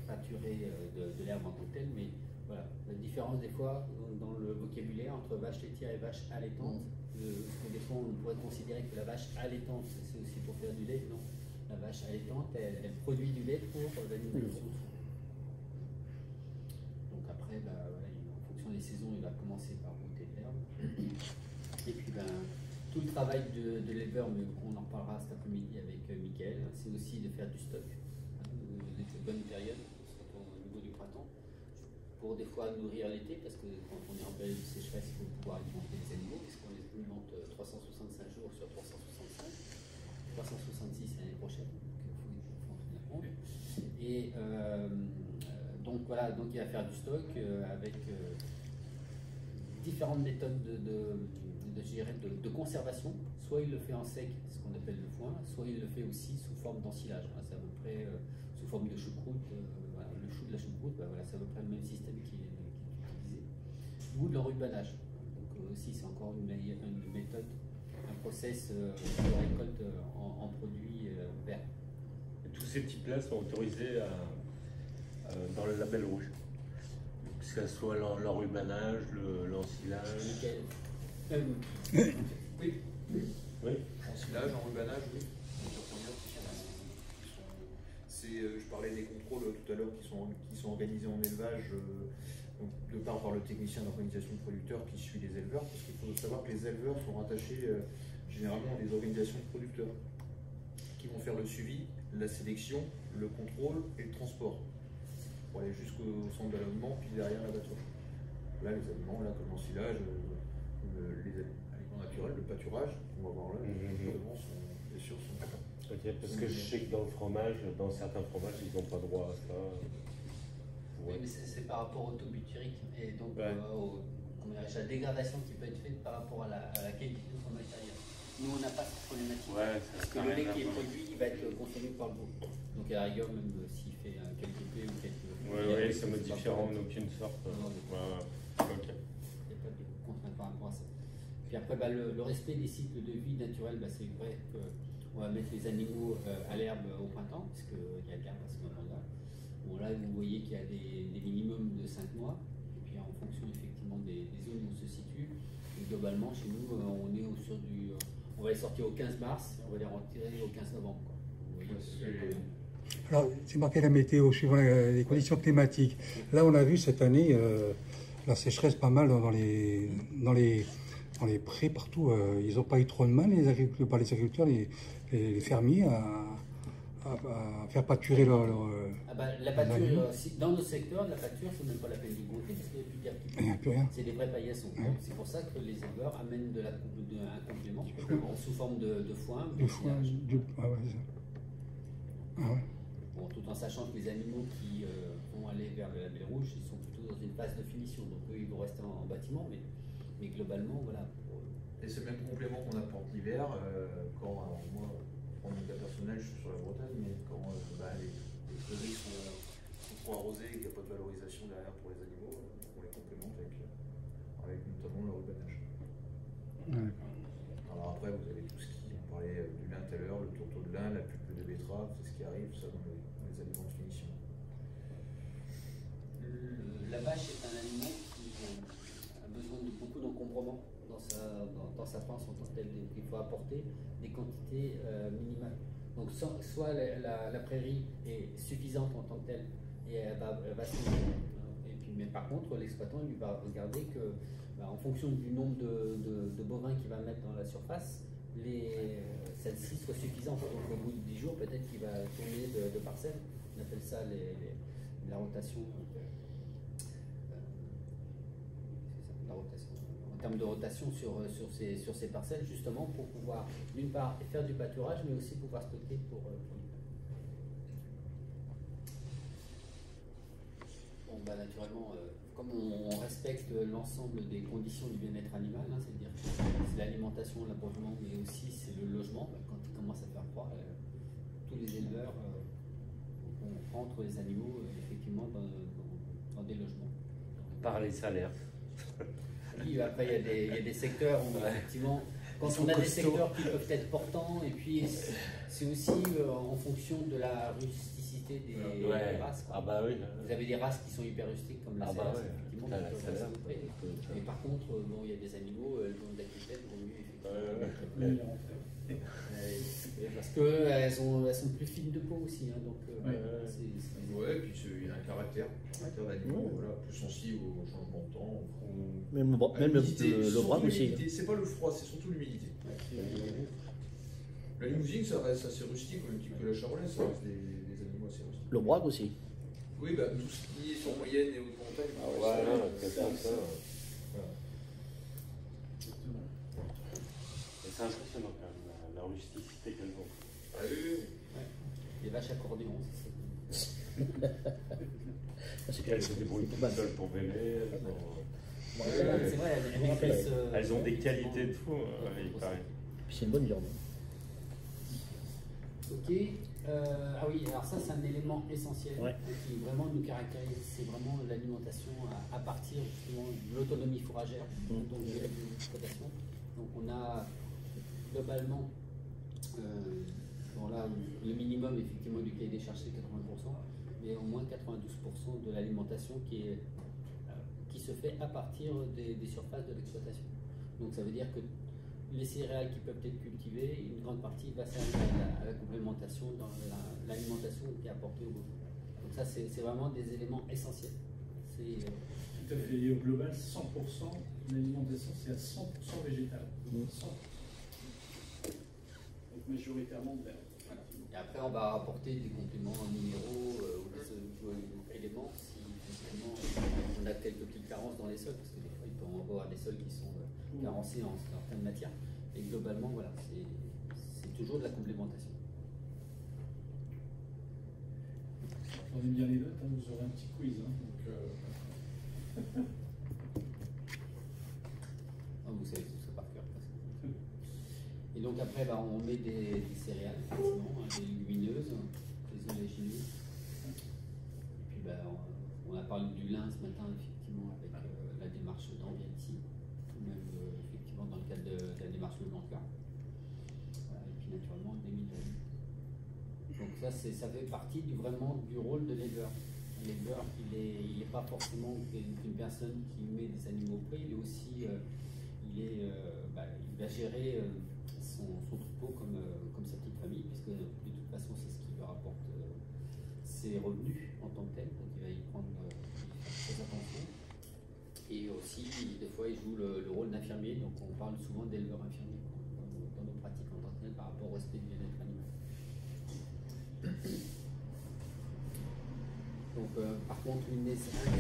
pâturer de l'herbe en tant que telle. Mais voilà, la différence des fois dans le vocabulaire entre vache laitière et vache allaitante, parce que des fois on pourrait considérer que la vache allaitante c'est aussi pour faire du lait. Non, la vache allaitante elle produit du lait pour l'alimentation. Donc après, voilà, en fonction des saisons, il va commencer par ôter de l'herbe. Et puis tout le travail de l'éleveur, mais on en reparlera cet après-midi avec Michael, c'est aussi de faire du stock, des bonnes périodes, surtout au niveau du printemps, pour des fois nourrir l'été, parce que quand on est en période de sécheresse, il faut pouvoir alimenter les animaux, puisqu'on les alimente 365 jours sur 365, 366 l'année prochaine, donc il faut en tenir compte. Et donc voilà, donc il va faire du stock avec différentes méthodes de conservation. Soit il le fait en sec, ce qu'on appelle le foin, soit il le fait aussi sous forme d'ensilage. C'est à peu près sous forme de choucroute, voilà, le chou de la choucroute, voilà, c'est à peu près le même système qui est utilisé. Ou de l'enrubanage. Donc aussi c'est encore une méthode, un process de récolte en produits verts. Tous ces petits plats sont autorisés dans le label rouge. Que ce soit l'enrubanage, l'ensilage. Oui. Oui. Ensilage, enrubanage, oui. Je parlais des contrôles tout à l'heure qui sont organisés en élevage Donc, de part par le technicien d'organisation de producteurs qui suit les éleveurs, parce qu'il faut savoir que les éleveurs sont rattachés généralement à des organisations de producteurs qui vont faire le suivi, la sélection, le contrôle et le transport pour aller jusqu'au centre d'allèvement puis derrière l'abattoir. Là, les aliments, là, comme l'ensilage, les aliments naturels, le pâturage, on va voir là, évidemment, bien sûr, sont. Ok, parce que je sais que dans le fromage, dans certains fromages, ils n'ont pas droit à ça. Oui, mais c'est par rapport au taux butyrique et donc à la dégradation qui peut être faite par rapport à la qualité de son matériel. Nous, on n'a pas cette problématique. Parce que le lait qui est produit, il va être consommé par le veau. Donc à la rigueur, même s'il fait quelques P ou quelques. Oui, ça ne diffère en aucune sorte. Ok. Il n'y a pas de contrainte par rapport à ça. Puis après, le respect des cycles de vie naturels, c'est vrai qu'on va mettre les animaux à l'herbe au printemps, parce qu'il y a de l'herbe à ce moment-là. Bon, là, vous voyez qu'il y a des minimums de 5 mois, et puis en fonction effectivement des zones où on se situe. Et globalement, chez nous, on est sur du. On va les sortir au 15 mars, et on va les retirer au 15 novembre. Quoi. Vous voyez, alors, c'est marqué la météo suivant les conditions climatiques. Là, on a vu cette année la sécheresse pas mal dans les prés partout. Ils n'ont pas eu trop de mal, les agriculteurs, les fermiers, à faire pâturer leur la pâture, dans nos secteurs, la pâture, c'est même pas la peine d'y compter parce qu'il n'y a plus d'herbe qui n'y a plus rien. C'est des vrais paillassons. Ouais. C'est pour ça que les éleveurs amènent un complément sous forme de foin. Du foin, ah ouais, c'est ça. Ah ouais. Bon, tout en sachant que les animaux qui vont aller vers le label rouge, ils sont plutôt dans une phase de finition. Donc eux, ils vont rester en bâtiment, mais globalement, voilà. Et c'est le même complément qu'on apporte l'hiver, quand moi, pour mon cas personnel, je suis sur la Bretagne, mais quand les prairies sont trop arrosées et qu'il n'y a pas de valorisation derrière pour les animaux, on les complémente avec notamment le rubanage. Alors après, vous avez tout ce qui, on parlait du lin tout à l'heure, le tourteau de lin, la pulpe de betterave, c'est ce qui arrive, ça, dans les aliments de finition. La vache est un aliment qui a besoin de beaucoup d'encombrement dans sa panse en tant que telle. Il faut apporter des quantités minimales. Donc soit la prairie est suffisante en tant que telle et elle va se nourrir. Et puis, mais par contre, l'exploitant lui va regarder que, en fonction du nombre de bovins qu'il va mettre dans la surface, celle-ci soit suffisante. Donc au bout de 10 jours, peut-être qu'il va tourner de parcelles. On appelle ça la rotation. En termes de rotation sur ces parcelles, justement pour pouvoir d'une part faire du pâturage, mais aussi pouvoir stocker pour bon, naturellement, comme on respecte l'ensemble des conditions du bien-être animal, c'est-à-dire que c'est l'alimentation, l'approvisionnement, mais aussi c'est le logement. Quand il commence à faire froid, tous les éleveurs rentrent les animaux effectivement dans des logements. Par les salaires. Oui, après il y a des secteurs où effectivement, quand on a des secteurs qui peuvent être portants, et puis c'est aussi en fonction de la rusticité des races. Ah bah oui. Vous avez des races qui sont hyper rustiques comme la Salaire, effectivement. Mais par contre, il y a des animaux, elles ont de la clipette, vaut mieux effectivement. Parce qu'elles sont plus fines de peau aussi. Donc, et puis il y a un caractère d'animaux, plus sensible au changement de temps. Même le brave aussi. C'est pas le froid, c'est surtout l'humidité. La limousine, ça reste assez rustique, au même titre que la charolaise, ça reste des animaux assez rustiques. Le brave aussi. Oui, tout ce qui est sur moyenne et haute montagne. C'est impressionnant quand même, la rusticité qu'elles ont. Ah oui. Les vaches accordéons, Elles se débrouillent toutes seules pour véler. C'est vrai, elles ont des qualités de fou, il paraît. Puis c'est une bonne viande. Ok. Ah oui, alors ça c'est un élément essentiel qui vraiment nous caractérise, c'est vraiment l'alimentation à partir justement de l'autonomie fourragère, donc de l'exploitation. Donc on a globalement le minimum effectivement du cahier des charges c'est 80%, mais au moins 92% de l'alimentation qui se fait à partir des surfaces de l'exploitation. Donc ça veut dire que les céréales qui peuvent être cultivées, une grande partie va servir à la complémentation dans l'alimentation qui est apportée au bovin. Donc ça, c'est vraiment des éléments essentiels. Tout à fait. Et au global, 100%, l'alimentation, c'est à 100% végétal. 100%. Donc majoritairement de l'herbe. Voilà. Et après, on va apporter des compléments minéraux ou des éléments si effectivement on a quelques petites carences dans les sols, parce que des fois, il peut y avoir des sols qui sont carencés en certaines matières. Et globalement, voilà, c'est toujours de la complémentation. Prenez bien les notes, hein, vous aurez un petit quiz. Hein, donc, vous savez tout ça par cœur. Et donc après, on met des céréales, effectivement, des légumineuses, des oléagineuses. Et puis on a parlé du lin ce matin, effectivement, avec la démarche d'Ambienti, ou même effectivement dans le cadre de la démarche de Blanca. Voilà, et puis naturellement des minerais. Donc ça fait partie vraiment du rôle de l'éleveur. L'éleveur, il n'est pas forcément une personne qui met des animaux près, il est aussi, il va gérer son troupeau comme sa petite famille, puisque de toute façon c'est ce qui lui rapporte ses revenus en tant que tel, donc il va y prendre très attention. Et aussi, des fois, il joue le rôle d'infirmier, donc on parle souvent d'éleveur infirmier dans nos pratiques en tant que tel par rapport au respect du bien-être animal. Donc, par contre, un des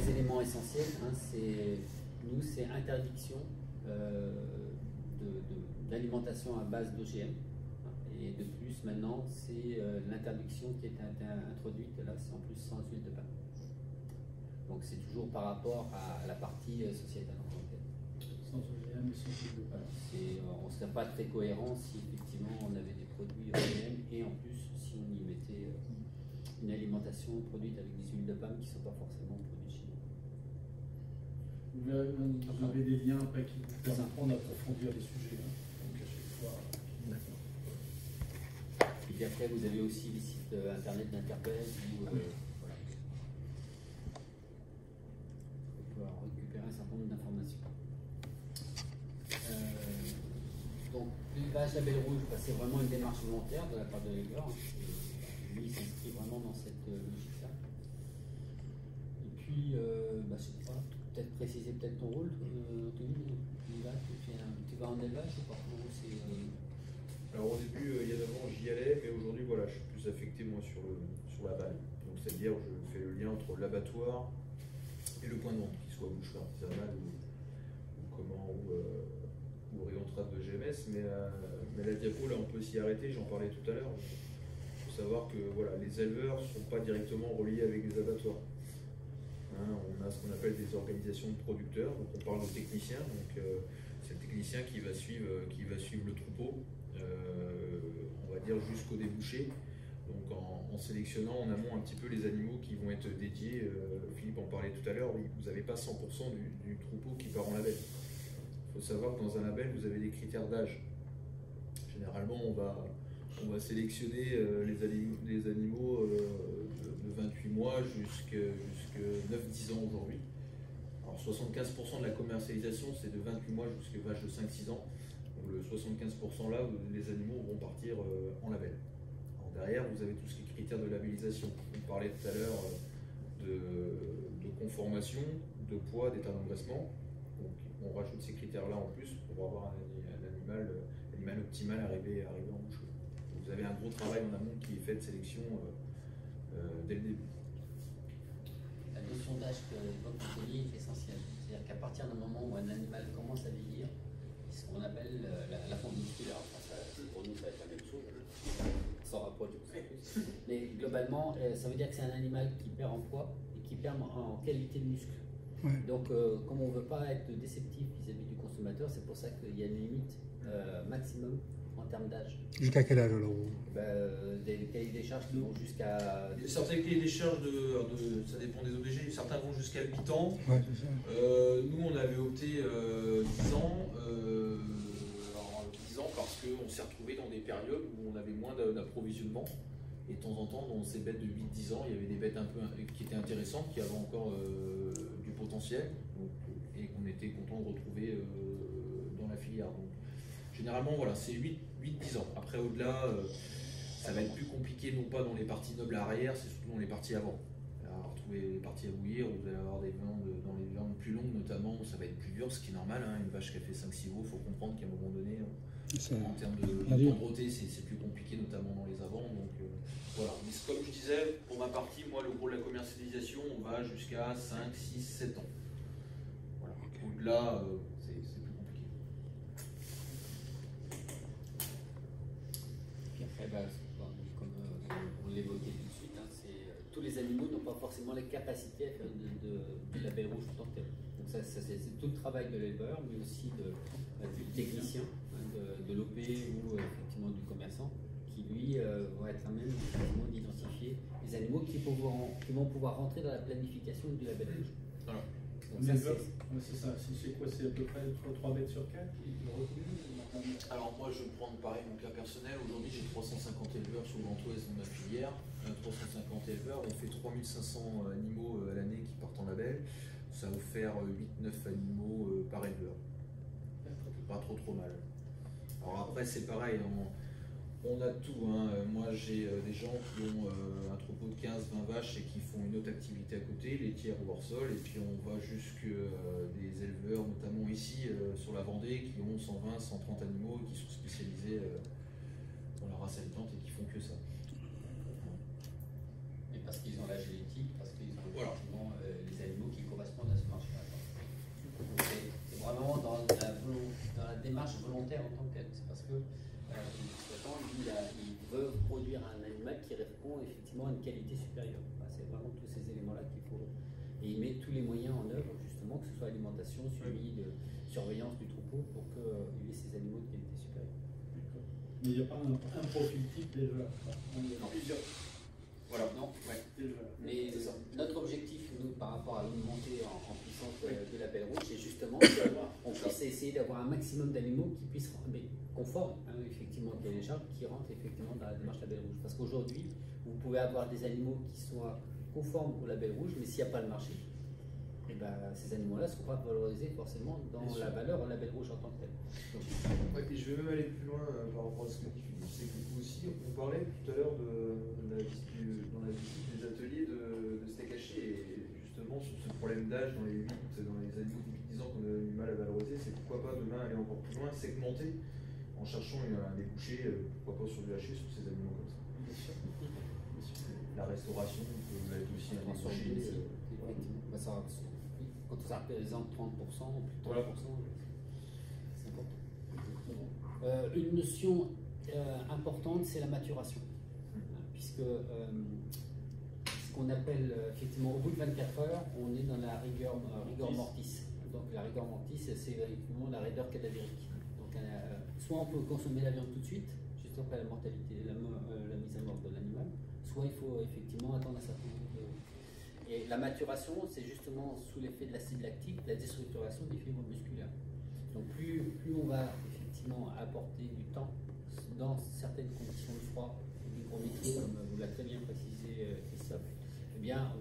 éléments essentiels, hein, c'est interdiction d'alimentation à base d'OGM. Et de plus, maintenant, c'est l'interdiction qui est introduite, là, c'est en plus sans huile de palme. Donc, c'est toujours par rapport à la partie sociétale en tant que telle. sans OGM et sans huile de palme. On ne serait pas très cohérent si effectivement on avait des produits OGM et en plus si on y mettait une alimentation produite avec des huiles de palme qui ne sont pas forcément produites chez nous. Vous avez des liens après qui vous permettront d'approfondir les sujets. Hein. Donc à chaque fois. Et puis après, vous avez aussi les sites internet d'Interpel où voilà. On peut récupérer un certain nombre d'informations. Donc, l'élevage label rouge, c'est vraiment une démarche volontaire de la part de l'éleveur. Lui, il s'inscrit vraiment dans cette logique-là. Et puis, je sais pas, peut-être préciser peut-être ton rôle, Anthony. Tu vas en élevage ou pas? Alors au début, il y a 9 ans, j'y allais, mais aujourd'hui, voilà, je suis plus affecté moi sur l'aval. Donc c'est-à-dire, je fais le lien entre l'abattoir et le point de vente, qu'il soit boucherie artisanale ou rayon trade de GMS. Mais la diapo, là, on peut s'y arrêter, j'en parlais tout à l'heure. Il faut savoir que voilà, les éleveurs ne sont pas directement reliés avec les abattoirs. Hein, on a ce qu'on appelle des organisations de producteurs, donc on parle de techniciens. Donc c'est le technicien qui va suivre le troupeau. On va dire jusqu'au débouché, donc en sélectionnant en amont un petit peu les animaux qui vont être dédiés. Philippe en parlait tout à l'heure, vous n'avez pas 100% du troupeau qui part en label. Il faut savoir que dans un label, vous avez des critères d'âge. Généralement, on va sélectionner les animaux de 28 mois jusqu'à 9-10 ans aujourd'hui. Alors 75% de la commercialisation, c'est de 28 mois jusqu'à l'âge de 5-6 ans. Le 75% là, les animaux vont partir en label. Alors derrière, vous avez tout ce qui est critères de labellisation. On parlait tout à l'heure de conformation, de poids, d'état d'engraissement. Donc on rajoute ces critères-là en plus pour avoir un animal optimal arrivé en boucherie. Vous avez un gros travail en amont qui est fait de sélection dès le début. La notion d'âge que évoque Anthony est essentielle. C'est-à-dire qu'à partir d'un moment où un animal commence à vieillir, ce qu'on appelle la fonte musculaire. Enfin, pour nous, ça va être la même chose, sans rapproche. Mais globalement, ça veut dire que c'est un animal qui perd en poids et qui perd en qualité de muscle. Ouais. Donc, comme on ne veut pas être déceptif vis-à-vis du consommateur, c'est pour ça qu'il y a une limite maximum en termes d'âge. Jusqu'à quel âge alors? Des cahiers des charges qui vont jusqu'à. Certains cahiers des charges, ça dépend des OBG, certains vont jusqu'à 8 ans. Ouais, c'est ça. Nous, on avait opté 10 ans. Alors, 10 ans parce qu'on s'est retrouvé dans des périodes où on avait moins d'approvisionnement. Et de temps en temps, dans ces bêtes de 8-10 ans, il y avait des bêtes un peu qui étaient intéressantes, qui avaient encore du potentiel, et qu'on était content de retrouver dans la filière. Donc, généralement, voilà, c'est 8-10 ans. Après, au-delà, ça va être plus compliqué, non pas dans les parties nobles arrière, c'est surtout dans les parties avant. retrouver les parties à bouillir, vous allez avoir des viandes, dans les viandes plus longues notamment, ça va être plus dur, ce qui est normal, hein. Une vache qui a fait 5-6 veaux, il faut comprendre qu'à un moment donné, en termes de tendreté, c'est plus compliqué, notamment dans les avants. Donc voilà. Mais comme je disais, pour ma partie, moi, le gros de la commercialisation, on va jusqu'à 5, 6, 7 ans. Voilà. Au-delà, c'est plus compliqué. Puis après, comme on l'évoquait tout de suite, hein, tous les animaux n'ont pas forcément les capacités à faire du label rouge en tant que tel. Donc ça c'est tout le travail de l'éleveur, mais aussi du technicien, hein, de l'OP ou effectivement du commerçant, qui lui va être à même d'identifier les animaux qui vont pouvoir rentrer dans la planification du label rouge. Voilà. Donc c'est ça, c'est quoi? C'est à peu près 3 bêtes sur 4 qui est retenu? Alors moi je vais prendre pareil mon cas personnel. Aujourd'hui j'ai 350 éleveurs sur le Grand Ouest de ma filière. 350 éleveurs, on fait 3500 animaux à l'année qui partent en label. Ça va vous faire 8-9 animaux par éleveur. C'est pas trop mal. Alors après c'est pareil, on a tout, hein. Moi j'ai des gens qui ont un troupeau de 15-20 vaches et qui font une autre activité à côté, laitière ou hors sol, et puis on va jusque des éleveurs, notamment ici sur la Vendée, qui ont 120, 130 animaux et qui sont spécialisés dans la race habitante et qui font que ça. Et parce qu'ils ont la génétique, parce qu'ils ont effectivement les animaux qui correspondent à ce marché-là. C'est vraiment dans la démarche volontaire en tant que telle. C'est parce que il veut produire un animal qui répond effectivement à une qualité supérieure. C'est vraiment tous ces éléments-là qu'il faut. Et il met tous les moyens en œuvre, justement, que ce soit alimentation, suivi, de surveillance du troupeau, pour qu'il ait ces animaux de qualité supérieure. Mais il n'y a pas un profil type d'éleveur. Plusieurs. Voilà. Non, ouais. Mais notre objectif, nous, par rapport à une montée en puissance de la Belle Rouge, c'est justement qu'on puisse essayer d'avoir un maximum d'animaux qui puissent rentrer conformes, hein, effectivement, qu'il y a des gens qui rentrent effectivement dans la démarche Label Rouge. Parce qu'aujourd'hui, vous pouvez avoir des animaux qui soient conformes au Label Rouge, mais s'il n'y a pas le marché, et ben, ces animaux-là ne seront pas valorisés forcément dans la valeur Label Rouge en tant que tel. Ouais, et je vais même aller plus loin par rapport à ce que dit Philippe, c'est que vous aussi, on parlait tout à l'heure dans la visite des ateliers de steak haché, et justement sur ce problème d'âge dans les animaux de 10 ans qu'on a eu du mal à valoriser, c'est pourquoi pas demain aller encore plus loin, segmenter en cherchant un débouché, pourquoi pas sur du haché, sur ces animaux comme ça. Bien sûr. La restauration peut être aussi un débouché. Quand ça représente 30% ou plus de 30%, voilà. C'est important. Une notion importante, c'est la maturation. Puisque ce qu'on appelle effectivement au bout de 24 heures, on est dans la rigueur mortis. Donc la rigueur mortis, c'est effectivement la raideur cadavérique. Donc soit on peut consommer la viande tout de suite, juste après la mortalité, la mise à mort de l'animal, soit il faut effectivement attendre un certain nombre de... Et la maturation, c'est justement sous l'effet de l'acide lactique, la déstructuration des fibres musculaires. Donc plus on va effectivement apporter du temps dans certaines conditions de froid, d'hygrométrie, comme vous l'a très bien précisé Christophe, eh bien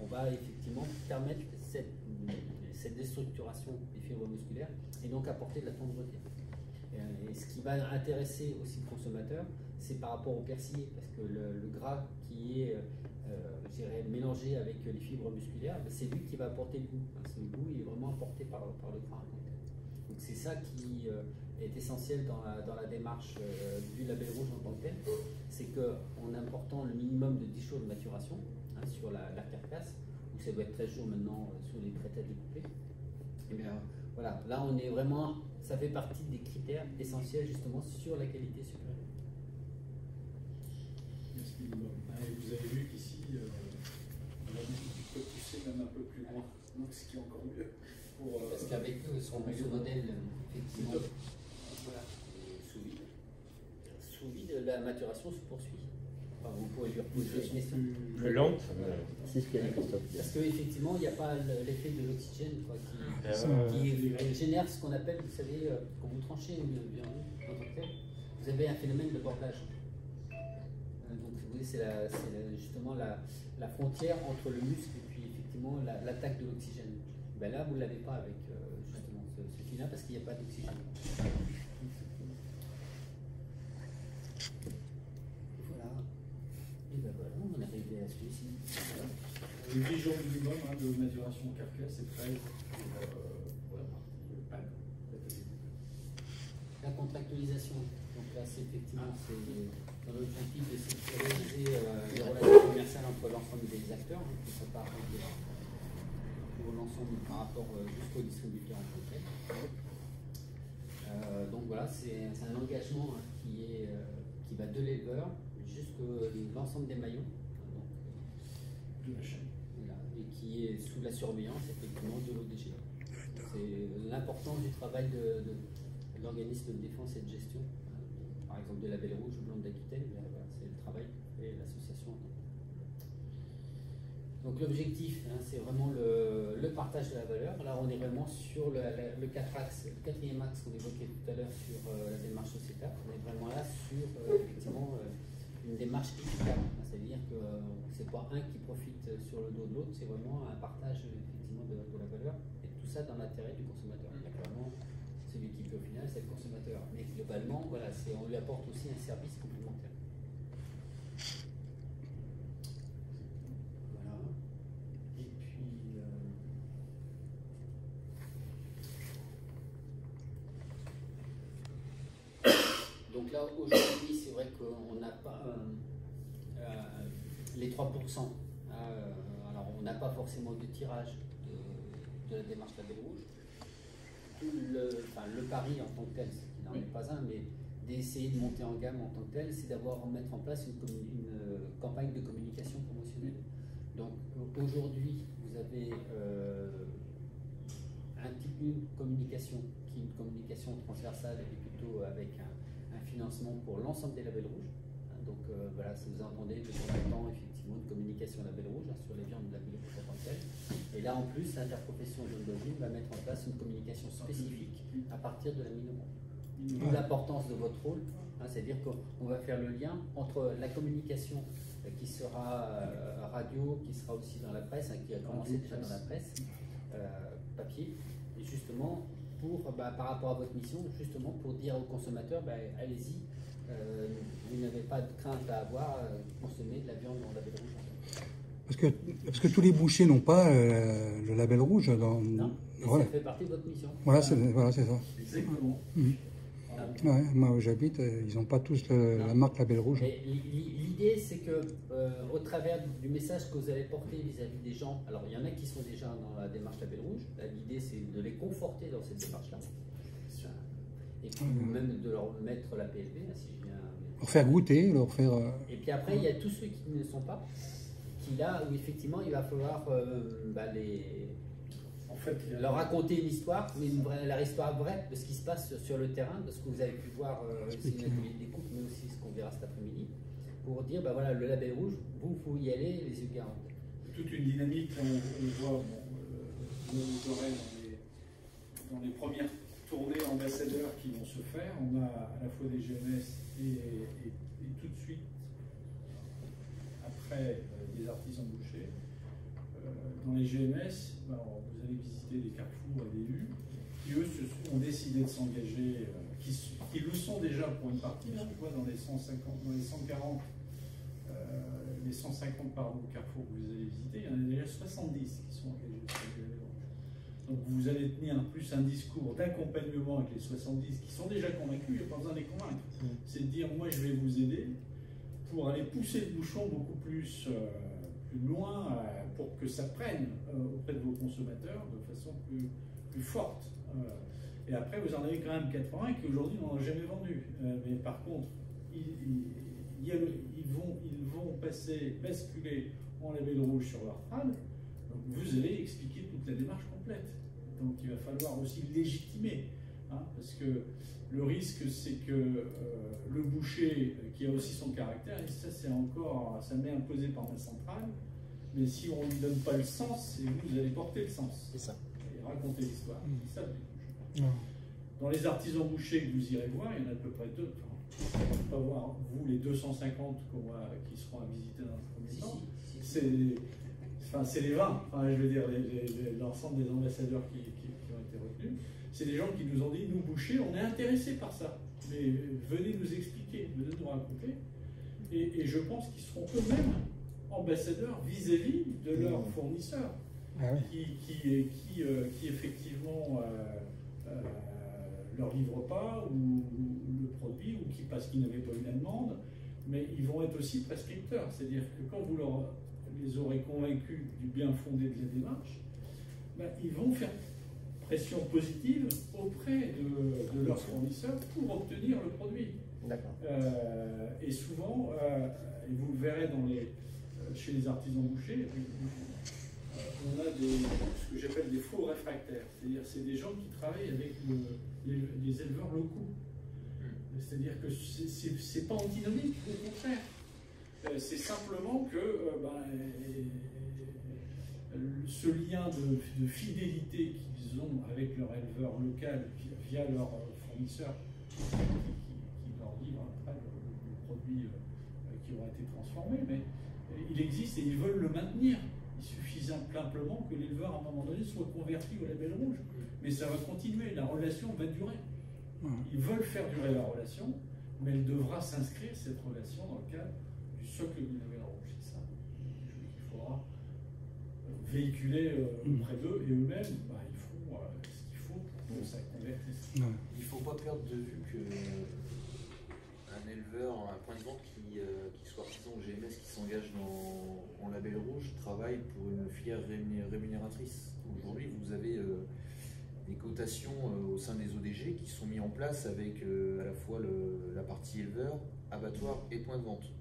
on va effectivement permettre cette déstructuration des fibres musculaires et donc apporter de la tendreté. Et ce qui va intéresser aussi le consommateur, c'est par rapport au persillé, parce que le gras qui est mélangé avec les fibres musculaires, c'est lui qui va apporter le goût. Ce goût il est vraiment apporté par le gras. Donc c'est ça qui est essentiel dans la démarche du Label Rouge en tant que tel, c'est qu'en important le minimum de 10 jours de maturation sur la carcasse, où ça doit être 13 jours maintenant sur les prêts à découper, et bien voilà, là on est vraiment, ça fait partie des critères essentiels justement sur la qualité supérieure. Vous avez vu qu'ici, on peut pousser même un peu plus loin, donc ce qui est encore mieux. Parce qu'avec son modèle, effectivement, voilà, sous vide, la maturation se poursuit. Enfin, vous pouvez lui reposer une question. Plus lente. C'est ce qu'a dit Christophe. Parce qu'effectivement, il n'y a pas l'effet de l'oxygène qui génère ce qu'on appelle, vous savez, quand vous tranchez une viande en tant que telle, vous avez un phénomène de bordage. Donc, vous voyez, c'est justement la frontière entre le muscle et puis effectivement l'attaque de l'oxygène. Ben là, vous ne l'avez pas avec justement ce film-là parce qu'il n'y a pas d'oxygène. Voilà. Et ben voilà, on est arrivé à celui-ci. Voilà. 10 jours minimum de maturation carcasse et 13 pour la partie panne. La contractualisation, donc là c'est effectivement dans l'objectif de sécuriser les relations commerciales entre l'ensemble des acteurs, qui ne sont pas pour l'ensemble par rapport jusqu'au distributeur en tant que tel. Donc voilà, c'est un engagement qui va de l'éleveur jusqu'à l'ensemble des maillons De la chaîne. voilà, et qui est sous la surveillance effectivement de l'ODG. C'est l'importance du travail de l'organisme de défense et de gestion, par exemple de la Belle Rouge ou Blonde d'Aquitaine, voilà, c'est le travail et l'association. Donc l'objectif, c'est vraiment le partage de la valeur. Là, on est vraiment sur le quatrième axe qu'on évoquait tout à l'heure sur la démarche sociétale. On est vraiment là sur effectivement une démarche équitable. C'est-à-dire que c'est pas un qui profite sur le dos de l'autre, c'est vraiment un partage effectivement de la valeur. Et tout ça dans l'intérêt du consommateur. Clairement, celui qui paie au final, c'est le consommateur. Mais globalement, voilà, on lui apporte aussi un service complémentaire. Donc là, aujourd'hui, c'est vrai qu'on n'a pas les 3%. Alors, on n'a pas forcément de tirage de la démarche Label Rouge. Le pari en tant que tel, ce qui n'en est pas un, mais d'essayer de monter en gamme en tant que tel, c'est mettre en place une campagne de communication promotionnelle. Donc aujourd'hui, vous avez un type de communication qui est une communication transversale et plutôt avec un financement pour l'ensemble des labels rouges. Donc voilà, si vous entendez de temps en temps effectivement une communication label rouge sur les viandes de label rouge en tant que tel. Et là en plus, l'interprofession jaune bovine va mettre en place une communication spécifique à partir de la mi-novembre. D'où l'importance de votre rôle, c'est-à-dire qu'on va faire le lien entre la communication qui sera radio, qui sera aussi dans la presse, qui a commencé déjà dans la presse, papier, et justement par rapport à votre mission, justement pour dire aux consommateurs, allez-y, vous n'avez pas de crainte à avoir, consommer de la viande dans label rouge. Parce que tous les bouchers n'ont pas le label rouge. Non, voilà. Ça fait partie de votre mission. Voilà, c'est ça. Exactement. Ouais, moi où j'habite, ils n'ont pas tous la marque label rouge. L'idée, c'est que au travers du message que vous allez porter vis-à-vis des gens, alors il y en a qui sont déjà dans la démarche label rouge, l'idée c'est de les conforter dans cette démarche-là. Et puis même de leur mettre la PLB, si je viens. Leur faire goûter, leur faire. Et puis après, il y a tous ceux qui ne sont pas, qui là où effectivement il va falloir leur raconter une histoire, mais leur histoire vraie de ce qui se passe sur le terrain, de ce que vous avez pu voir ici dans l'atelier de découpe, mais aussi ce qu'on verra cet après-midi, pour dire voilà, le label rouge, vous pouvez y aller, les yeux garantis. Toute une dynamique, on voit, vous aurez dans les premières tournées ambassadeurs qui vont se faire, on a à la fois des GMS et tout de suite, après, des artisans bouchers. Dans les GMS, vous allez visiter des carrefours et des U qui, eux, ont décidé de s'engager, qui le sont déjà pour une partie. Je vois dans les 150, dans les 140, les 150 carrefours que vous allez visiter, il y en a déjà 70 qui sont engagés sur les GMS. Donc vous allez tenir plus un discours d'accompagnement avec les 70 qui sont déjà convaincus, il n'y a pas besoin de les convaincre. C'est de dire, moi je vais vous aider pour aller pousser le bouchon beaucoup plus loin pour que ça prenne auprès de vos consommateurs de façon plus forte. Et après, vous en avez quand même 80 qui aujourd'hui n'en ont jamais vendu. Mais par contre, ils vont basculer en label rouge sur leur trade. Donc vous allez expliquer toute la démarche complète. Donc il va falloir aussi légitimer. Parce que le risque, c'est que le boucher, qui a aussi son caractère, et ça m'est imposé par ma centrale, mais si on ne lui donne pas le sens, vous allez porter le sens. C'est ça. Et raconter l'histoire. C'est ça le boucher. Dans les artisans bouchers que vous irez voir, il y en a à peu près deux. Vous ne pouvez pas voir, vous, les 250 qui seront à visiter dans un premier temps. C'est les 20, je veux dire, l'ensemble des ambassadeurs qui ont été retenus. C'est des gens qui nous ont dit, nous bouchers, on est intéressés par ça. Mais venez nous expliquer, venez nous raconter. Et je pense qu'ils seront eux-mêmes ambassadeurs vis-à-vis de leurs fournisseurs, qui effectivement leur livrent pas ou le produit, ou qui parce qu'ils n'avaient pas eu la demande, mais ils vont être aussi prescripteurs. C'est-à-dire que quand vous les aurez convaincus du bien fondé de la démarche, ils vont faire pression positive auprès de leurs fournisseurs pour obtenir le produit. Et souvent, et vous le verrez chez les artisans bouchers, on a ce que j'appelle des faux réfractaires. C'est-à-dire c'est des gens qui travaillent avec les éleveurs locaux. C'est-à-dire que c'est pas antinomique, au contraire. C'est simplement que ce lien de fidélité qu'ils ont avec leur éleveur local via leurs fournisseurs qui leur livrent après le produit qui aura été transformé, mais il existe et ils veulent le maintenir. Il suffit simplement que l'éleveur à un moment donné soit converti au label rouge. Mais ça va continuer, la relation va durer. Ils veulent faire durer la relation, mais elle devra s'inscrire, cette relation, dans le cadre du socle du label rouge. C'est ça. Il faudra véhiculer auprès d'eux, et eux-mêmes, ils font ce qu'il faut pour que ça convertisse. Il ne faut pas perdre de vue qu'un éleveur, un point de vente qui soit artisan ou GMS, qui s'engage en label rouge, travaille pour une filière rémunératrice. Aujourd'hui, vous avez des cotations au sein des ODG qui sont mis en place avec à la fois la partie éleveur, abattoir et point de vente.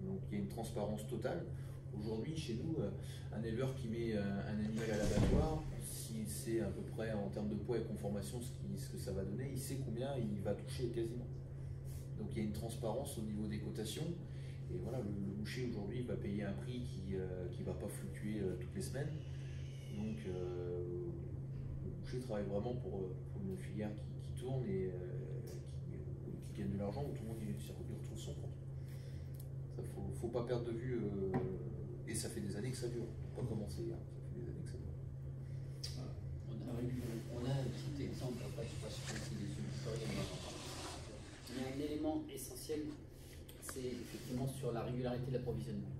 Donc il y a une transparence totale. Aujourd'hui, chez nous, un éleveur qui met un animal à l'abattoir, s'il sait à peu près en termes de poids et conformation ce que ça va donner, il sait combien il va toucher quasiment. Donc il y a une transparence au niveau des cotations. Et voilà, le boucher aujourd'hui va payer un prix qui ne va pas fluctuer toutes les semaines. Donc le boucher travaille vraiment pour une filière qui tourne et qui gagne de l'argent, où tout le monde y retrouve son compte. Il ne faut pas perdre de vue, et ça fait des années que ça dure. Pas commencer hier, ça fait des années que ça dure. On a un petit exemple, après je ne sais pas si les historiens. Il y a un élément essentiel, c'est effectivement sur la régularité de l'approvisionnement.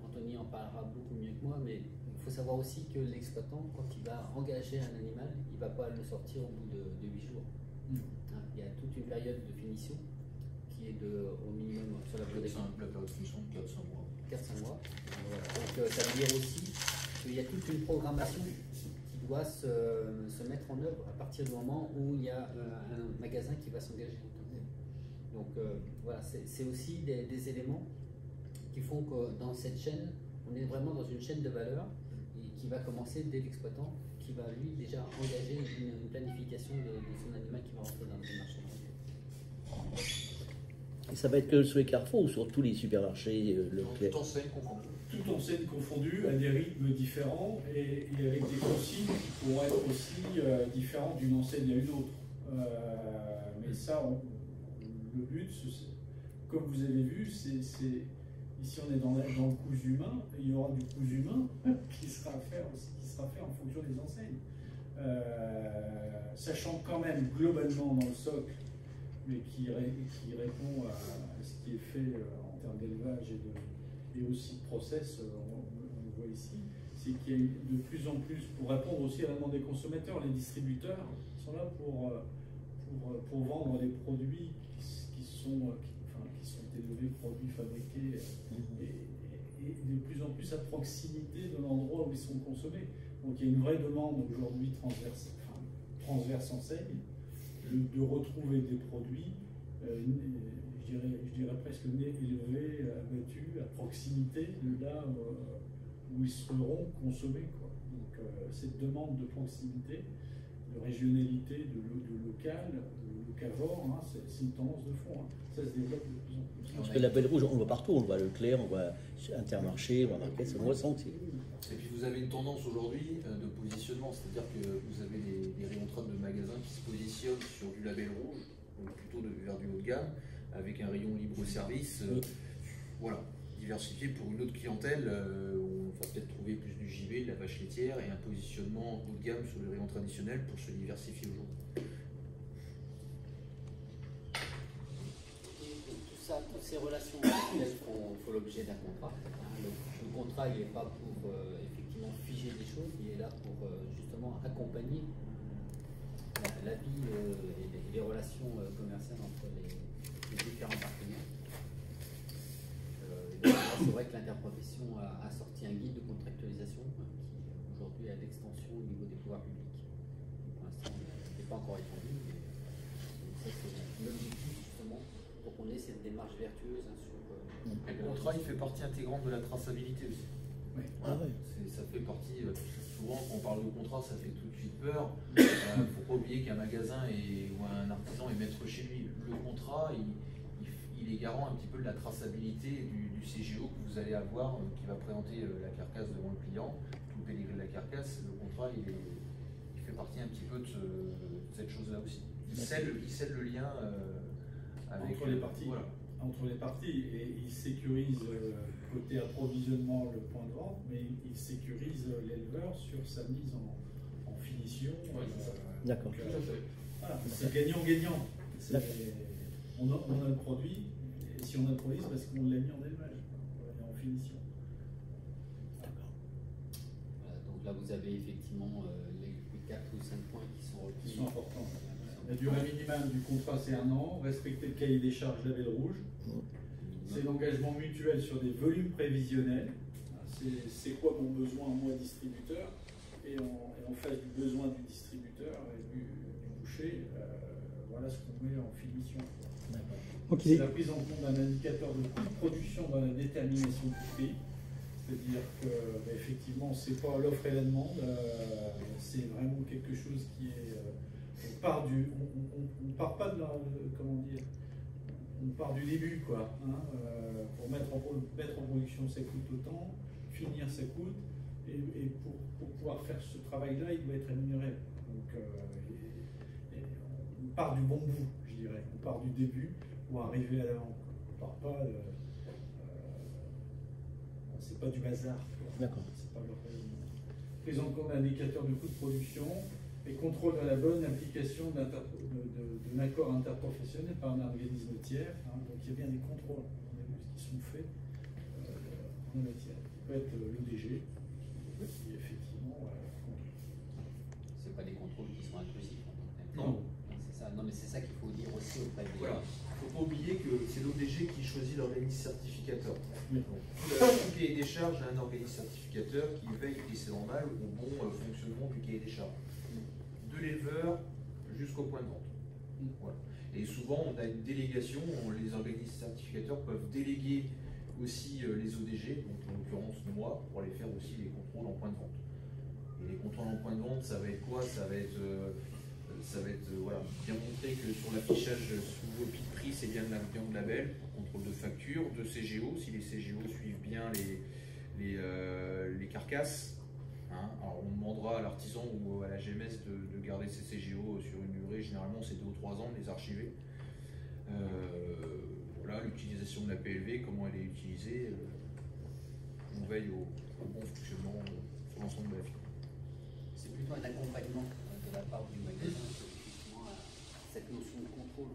Anthony en parlera beaucoup mieux que moi, mais il faut savoir aussi que l'exploitant, quand il va engager un animal, il ne va pas le sortir au bout de 8 jours. Il y a toute une période de finition qui est au minimum sur la période de finition de 4-5 mois. 4-5 mois. Voilà. Donc ça veut dire aussi qu'il y a toute une programmation qui doit se mettre en œuvre à partir du moment où il y a un magasin qui va s'engager. Donc voilà, c'est aussi des éléments qui font que dans cette chaîne, on est vraiment dans une chaîne de valeur et qui va commencer dès l'exploitant, qui va lui déjà engager une planification de son animal qui va rentrer dans le marché. Et ça va être que sur les carrefours ou sur tous les supermarchés Toute enseigne confondue. Toute enseigne confondue, à des rythmes différents et avec des consignes qui pourraient être aussi différentes d'une enseigne à une autre. Mais ça, le but, comme vous avez vu, ici on est dans le cousu humain, et il y aura du cousu humain qui sera fait en fonction des enseignes. Sachant quand même globalement dans le socle, mais qui répond à ce qui est fait en termes d'élevage et aussi de process, on le voit ici, c'est qu'il y a de plus en plus, pour répondre aussi à la demande des consommateurs, les distributeurs sont là pour vendre des produits qui sont élevés, produits fabriqués, et de plus en plus à proximité de l'endroit où ils sont consommés. Donc il y a une vraie demande aujourd'hui transverse enseigne, de retrouver des produits, je dirais presque élevés, abattus, à proximité de là où ils seront consommés. Donc cette demande de proximité, de régionalité, de local, de locavore, c'est une tendance de fond. Ça se développe de plus en plus. Parce que la Belle Rouge, on le voit partout, on le voit Leclerc, on le voit Intermarché, on voit Marquette, on le voit Sentier. Et puis vous avez une tendance aujourd'hui de positionnement, c'est-à-dire que vous avez des rayons 30 de magasins qui se positionnent sur du label rouge, donc plutôt vers du haut de gamme, avec un rayon libre-service, voilà, diversifié pour une autre clientèle, où on va peut-être trouver plus du JB, de la vache laitière, et un positionnement haut de gamme sur le rayon traditionnel pour se diversifier aujourd'hui. Tous ces relations elles font l'objet d'un contrat. Hein. Le contrat, il n'est pas pour effectivement figer des choses, il est là pour justement accompagner la vie et les relations commerciales entre les différents partenaires. C'est vrai que l'interprofession a sorti un guide de contractualisation qui aujourd'hui est à l'extension au niveau des pouvoirs publics. Pour l'instant, il n'est pas encore étendu, mais ça c'est l'objectif justement pour qu'on ait cette démarche vertueuse sur. Le contrat, il fait partie intégrante de la traçabilité aussi. Oui. Voilà. Ça fait partie, souvent quand on parle de contrat, ça fait tout de suite peur. Il ne faut pas oublier qu'un magasin ou un artisan est maître chez lui. Le contrat, il est garant un petit peu de la traçabilité du CGO que vous allez avoir, qui va présenter la carcasse devant le client, tout le pédigré de la carcasse. Le contrat, il fait partie un petit peu de cette chose-là aussi. Il scelle le lien avec entre les parties. Voilà. Entre les parties, et il sécurise côté approvisionnement le point de vente, mais il sécurise l'éleveur sur sa mise en finition. D'accord. Voilà, c'est gagnant-gagnant. On a le produit, et si on a le produit, c'est parce qu'on l'a mis en élevage, en finition. D'accord. Voilà, donc là, vous avez effectivement les 4 ou 5 points qui sont retenus. Qui sont importants. La durée minimale du contrat, c'est 1 an. Respecter le cahier des charges label rouge. C'est l'engagement mutuel sur des volumes prévisionnels. C'est quoi mon besoin, moi, distributeur, et en face du besoin du distributeur et du boucher, voilà ce qu'on met en finition. C'est la prise en compte d'un indicateur de coût de production dans la détermination du prix. C'est-à-dire que, effectivement, c'est pas l'offre et la demande, c'est vraiment quelque chose qui est. On part pas de la, comment dire, on part du début, quoi. Hein, pour mettre en production, ça coûte autant, finir, ça coûte, et pour pouvoir faire ce travail-là, il doit être rémunéré. Donc, on part du bon bout, je dirais. On part du début pour arriver à l'avant. On part pas. C'est pas du hasard. D'accord. C'est pas le prise en compte d'un indicateur de coût de production et contrôle de la bonne application d'un accord interprofessionnel par un organisme tiers. Hein, donc il y a bien des contrôles qui sont faits en la matière. Il peut être l'ODG, qui effectivement contrôle. C'est pas des contrôles qui sont intrusifs en tant que tel. Non. C'est ça. Non, mais c'est ça qu'il faut dire aussi auprès des. Voilà. Il ne faut pas oublier que c'est l'ODG qui choisit l'organisme certificateur. Tout cahier des charges a un organisme certificateur qui veille, et c'est normal, au bon fonctionnement du cahier des charges. De l'éleveur jusqu'au point de vente. Voilà. Et souvent, on a une délégation, les organismes certificateurs peuvent déléguer aussi les ODG, donc en l'occurrence moi, pour aller faire aussi les contrôles en point de vente. Et les contrôles en point de vente, ça va être quoi? Ça va être voilà, bien montrer que sur l'affichage sous vos pieds de prix, c'est bien de la viande label, contrôle de facture, de CGO, si les CGO suivent bien les carcasses. Hein. Alors on demandera à l'artisan ou à la GMS de garder ces CGO sur une durée, généralement c'est 2 ou 3 ans, de les archiver. Voilà, l'utilisation de la PLV, comment elle est utilisée, on veille au bon fonctionnement sur l'ensemble de la filière. C'est plutôt un accompagnement de la part du magasin effectivement à cette notion de contrôle.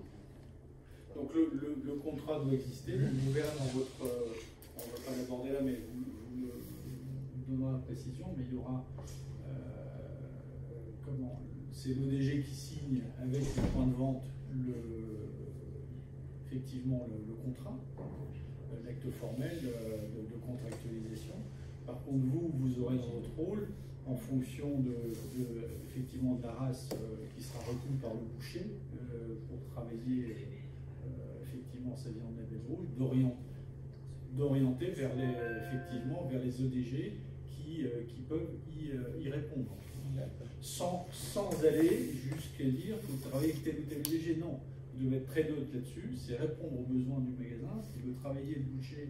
Donc le contrat doit exister. Vous verrez dans votre, on ne va pas l'aborder là, mais vous donnera la précision, mais il y aura c'est l'ODG qui signe avec le point de vente effectivement le contrat, l'acte formel de contractualisation. Par contre, vous aurez dans votre rôle, en fonction effectivement de la race qui sera retenue par le boucher pour travailler effectivement sa viande label rouge, d'orienter vers les ODG qui peuvent y répondre. Sans aller jusqu'à dire qu'il faut travailler avec tel ou tel ODG. Non, vous devez être très neutre là-dessus, c'est répondre aux besoins du magasin. S'il veut travailler le boucher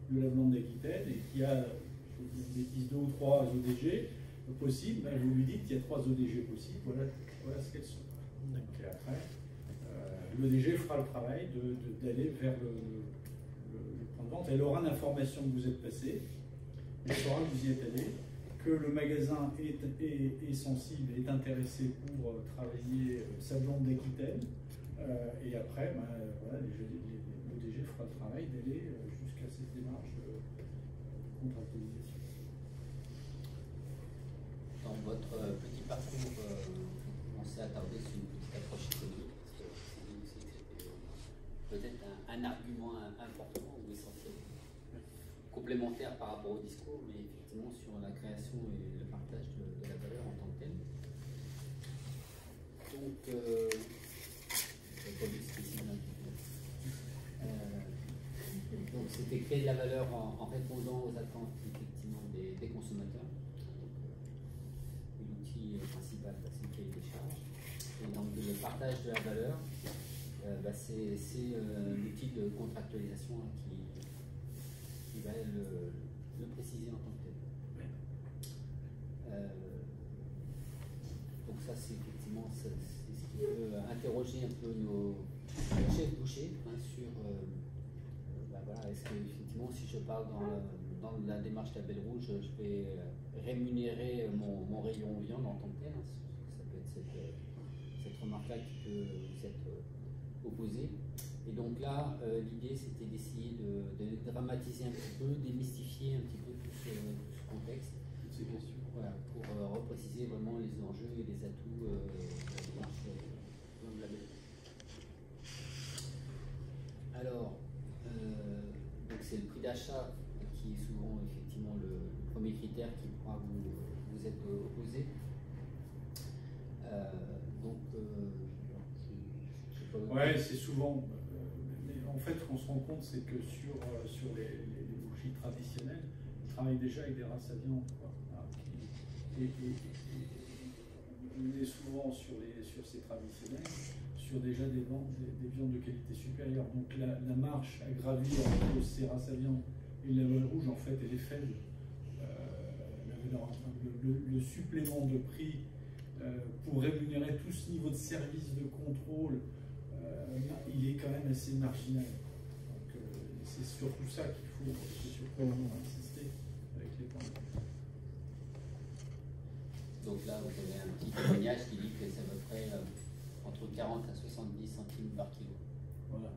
de la Viande d'Aquitaine et qu'il y a 2 ou 3 ODG possibles, ben vous lui dites qu'il y a 3 ODG possibles, voilà ce qu'elles sont. Et après, l'ODG fera le travail d'aller vers le point de vente. Elle aura l'information que vous êtes passé, elle saura que vous y êtes allé, que le magasin est sensible, est intéressé pour travailler sa Viande d'Aquitaine. Et après, voilà, l'ODG DG fera le travail d'aller jusqu'à cette démarche de contractualisation. Dans votre petit parcours, on s'est attardé sur une petite approche économique, parce que c'était peut-être un argument important ou essentiel, complémentaire par rapport au discours, mais effectivement sur la création et le partage de la valeur en tant que telle. Donc, donc c'était créer de la valeur en répondant aux attentes effectivement des consommateurs. L'outil principal, c'est le cahier des charges. Et donc le partage de la valeur, c'est l'outil de contractualisation qui va le préciser en tant que tel. Donc ça c'est effectivement ce qui peut interroger un peu nos chefs bouchers sur voilà, est-ce que effectivement si je parle dans la démarche Label Rouge, je vais rémunérer mon rayon viande en tant que tel, ça peut être cette remarque-là qui peut vous être opposée. Et donc là, l'idée c'était d'essayer de dramatiser un petit peu, démystifier un petit peu tout ce contexte. Toutes ces questions. Voilà, pour repréciser vraiment les enjeux et les atouts de la démarche de Label Rouge. Alors, donc c'est le prix d'achat qui est souvent effectivement le premier critère qui pourra vous être opposé. Ouais, c'est souvent. Mais en fait, ce qu'on se rend compte, c'est que sur les bougies traditionnelles, ils travaillent déjà avec des races à viande. Quoi. Et on est souvent sur ces traditionnels, sur déjà des viandes de qualité supérieure. Donc la marche à gravir entre ces races à viande et le label rouge, en fait, elle est faible. Le supplément de prix pour rémunérer tout ce niveau de service de contrôle, il est quand même assez marginal. Donc c'est surtout ça qu'il faut insister avec les points. Donc là, vous avez un petit témoignage qui dit que c'est à peu près entre 40 à 70 centimes par kilo. Voilà.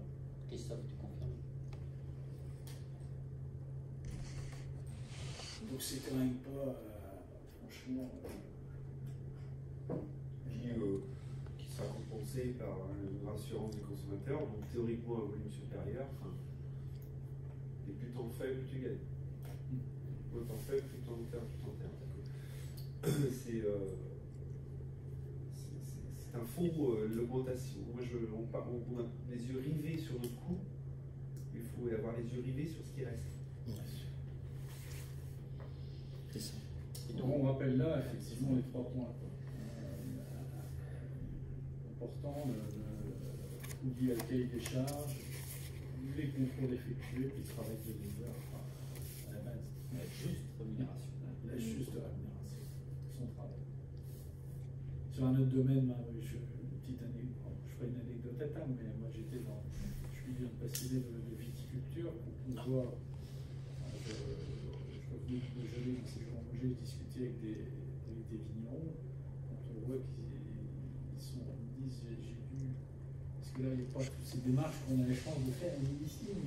Christophe, tu confirmes? Donc c'est quand même pas, franchement... qui sera compensé par l'assurance des consommateurs, donc théoriquement un volume supérieur. Et plus t'en fais, plus tu gagnes. Moins t'en fais, plus t'en perds, C'est un faux, l'augmentation. Moi, on a les yeux rivés sur notre coût. Il faut avoir les yeux rivés sur ce qui reste. C'est ça. Et donc on rappelle là effectivement les 3 points. Important, le lié à le cahier des charges, les contrôles effectués, puis le travail de 2 heures à la base. La juste rémunération. La juste rémunération, son travail. Sur un autre domaine, je ferai une anecdote à table, mais moi je viens de passionné de viticulture, on voit, je revenais de déjeuner dans ces jours où j'ai discuté avec des vignerons, quand on voit qu'ils disent j'ai vu, parce que là il n'y a pas toutes ces démarches qu'on a la chance de faire ici sur le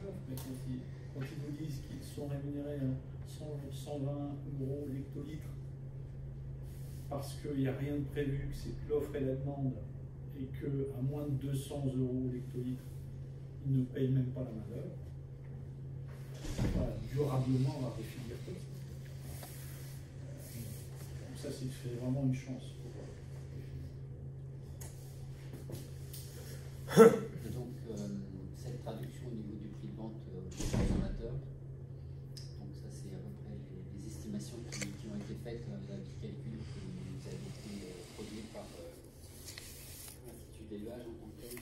golf, mais quand ils vous disent qu'ils sont rémunérés à 120 € l'hectolitre parce qu'il n'y a rien de prévu, que c'est l'offre et la demande, et qu'à moins de 200 € l'hectolitre, ils ne payent même pas la main-d'œuvre, durablement on va définir comme ça. Donc ça, c'est vraiment une chance. Donc, cette traduction au niveau du prix de vente au consommateur, donc ça c'est à peu près les estimations qui ont été faites, la petite calcul qui nous a été produit par l'Institut d'élevage en tant que tel,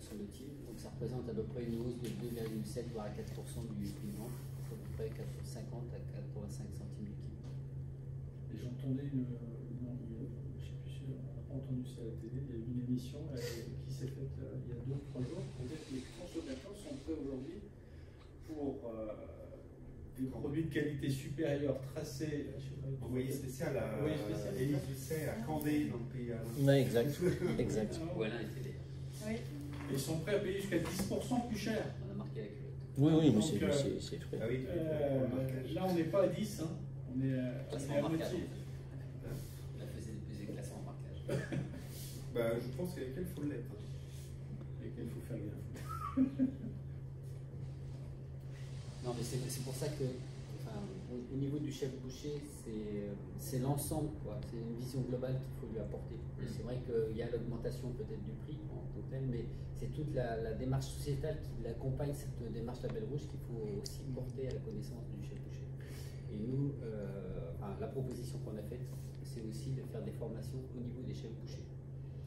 semble-t-il. Donc ça représente à peu près une hausse de 2,7 voire à 4% du prix de vente, à peu près 50 à 85 centimes du kilo. Et j'entendais je ne sais plus si on n'a pas entendu ça à la télé, il y a eu une émission qui s'est faite il y a 2 ou 3 jours pour dire que les consommateurs sont prêts aujourd'hui pour des produits de qualité supérieure tracés. Envoyé spécial à Élise Lucet à Candé dans le pays. Oui, exact. Exact. Voilà, était Oui. Et ils sont prêts à payer jusqu'à 10% plus cher. On a marqué la culotte. Oui, oui, mais Donc, c'est vrai. Ah oui, là, on n'est pas à 10, hein. On est à moitié. On faisait des classements en marquage. bah, je pense qu'avec elle, il faut l'être. Et qu'il faut faire gaffe. Non, mais c'est pour ça que, enfin, au niveau du chef boucher, c'est l'ensemble, quoi. C'est une vision globale qu'il faut lui apporter. Et c'est vrai qu'il y a l'augmentation peut-être du prix en tant que tel, mais c'est toute la démarche sociétale qui accompagne cette démarche label rouge qu'il faut aussi porter à la connaissance du chef boucher. Et nous, la proposition qu'on a faite, c'est aussi de faire des formations au niveau des chefs bouchers.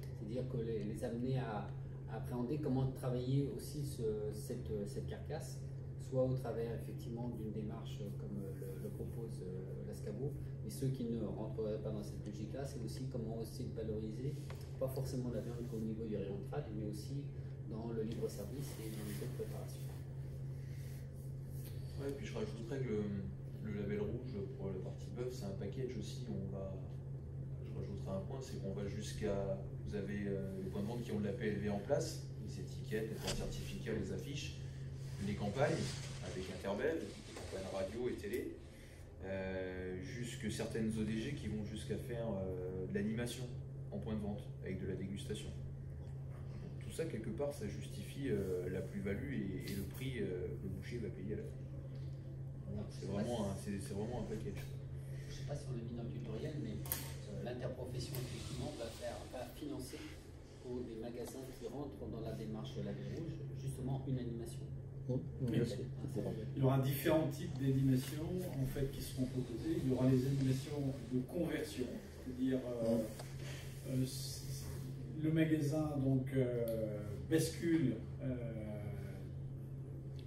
C'est-à-dire que les amener à appréhender comment travailler aussi cette carcasse, soit au travers effectivement d'une démarche comme le propose l'Ascabo, mais ceux qui ne rentreraient pas dans cette logique-là, c'est aussi comment aussi valoriser, pas forcément la viande au niveau du rayon de trade, mais aussi dans le libre-service et dans les autres préparations. Ouais, puis je rajouterais que le label rouge pour la partie bœuf, c'est un package aussi. Je rajouterai un point, c'est qu'on va jusqu'à. Vous avez les points de vente qui ont de la PLV en place, les étiquettes, les certificats, les affiches, les campagnes avec Interbel, les campagnes radio et télé, jusque certaines ODG qui vont jusqu'à faire de l'animation en point de vente avec de la dégustation. Tout ça, quelque part, ça justifie la plus-value et le prix que le boucher va payer à la fin. C'est vraiment un package. Je ne sais pas si on l'a mis dans le tutoriel, mais l'interprofession effectivement va financer pour des magasins qui rentrent dans la démarche label rouge, justement une animation. Il y aura différents types d'animations en fait, qui seront proposées. Il y aura les animations de conversion, c'est-à-dire le magasin donc, bascule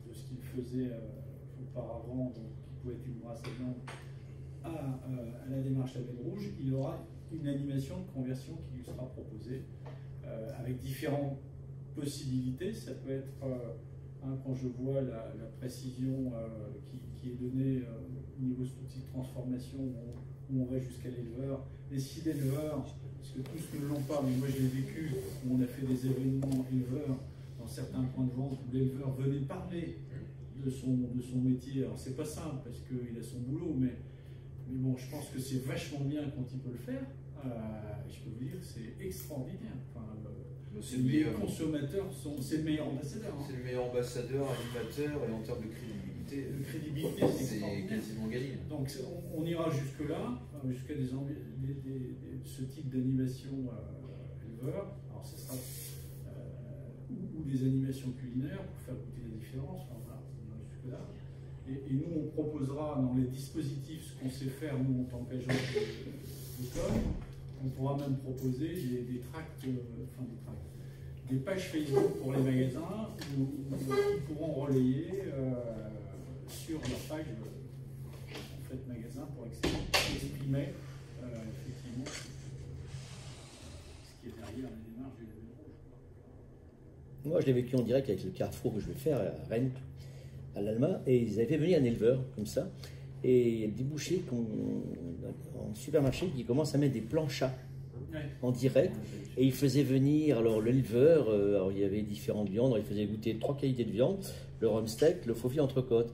de ce qu'il faisait auparavant, donc, qui pouvait être une brasse à viande, à la démarche label rouge. Il aura une animation de conversion qui lui sera proposée avec différentes possibilités. Ça peut être quand je vois la précision qui est donnée au niveau de cette transformation où on va jusqu'à l'éleveur. Et si l'éleveur, parce que tous ne l'ont pas, mais moi je l'ai vécu, où on a fait des événements éleveurs dans certains points de vente où l'éleveur venait parler de son métier. Alors c'est pas simple parce qu'il a son boulot, mais bon, je pense que c'est vachement bien quand il peut le faire. Je peux vous dire, c'est extraordinaire. Enfin, les consommateurs c'est le meilleur ambassadeur. Hein. C'est le meilleur ambassadeur, animateur, et en termes de crédibilité, c'est quasiment gagné. Donc on ira jusque-là, jusqu'à ce type d'animation éleveur. Alors ce sera ou des animations culinaires pour faire goûter la différence. Enfin, voilà, on ira jusque-là. Et nous, on proposera dans les dispositifs ce qu'on sait faire, nous, en tant qu'agent de com. On pourra même proposer des tracts, des pages Facebook pour les magasins où ils pourront relayer sur leur page en fait, magasin pour exprimer effectivement ce qui est derrière la démarche du label rouge. Moi, je l'ai vécu en direct avec le Carrefour que je vais faire à Rennes, à l'Alma, et ils avaient fait venir un éleveur comme ça, et des bouchers en supermarché qui commencent à mettre des plans chats en direct, et ils faisaient venir alors l'éleveur, alors il y avait différentes viandes, il faisait goûter 3 qualités de viande, le rumsteak, le faux filet entrecôte,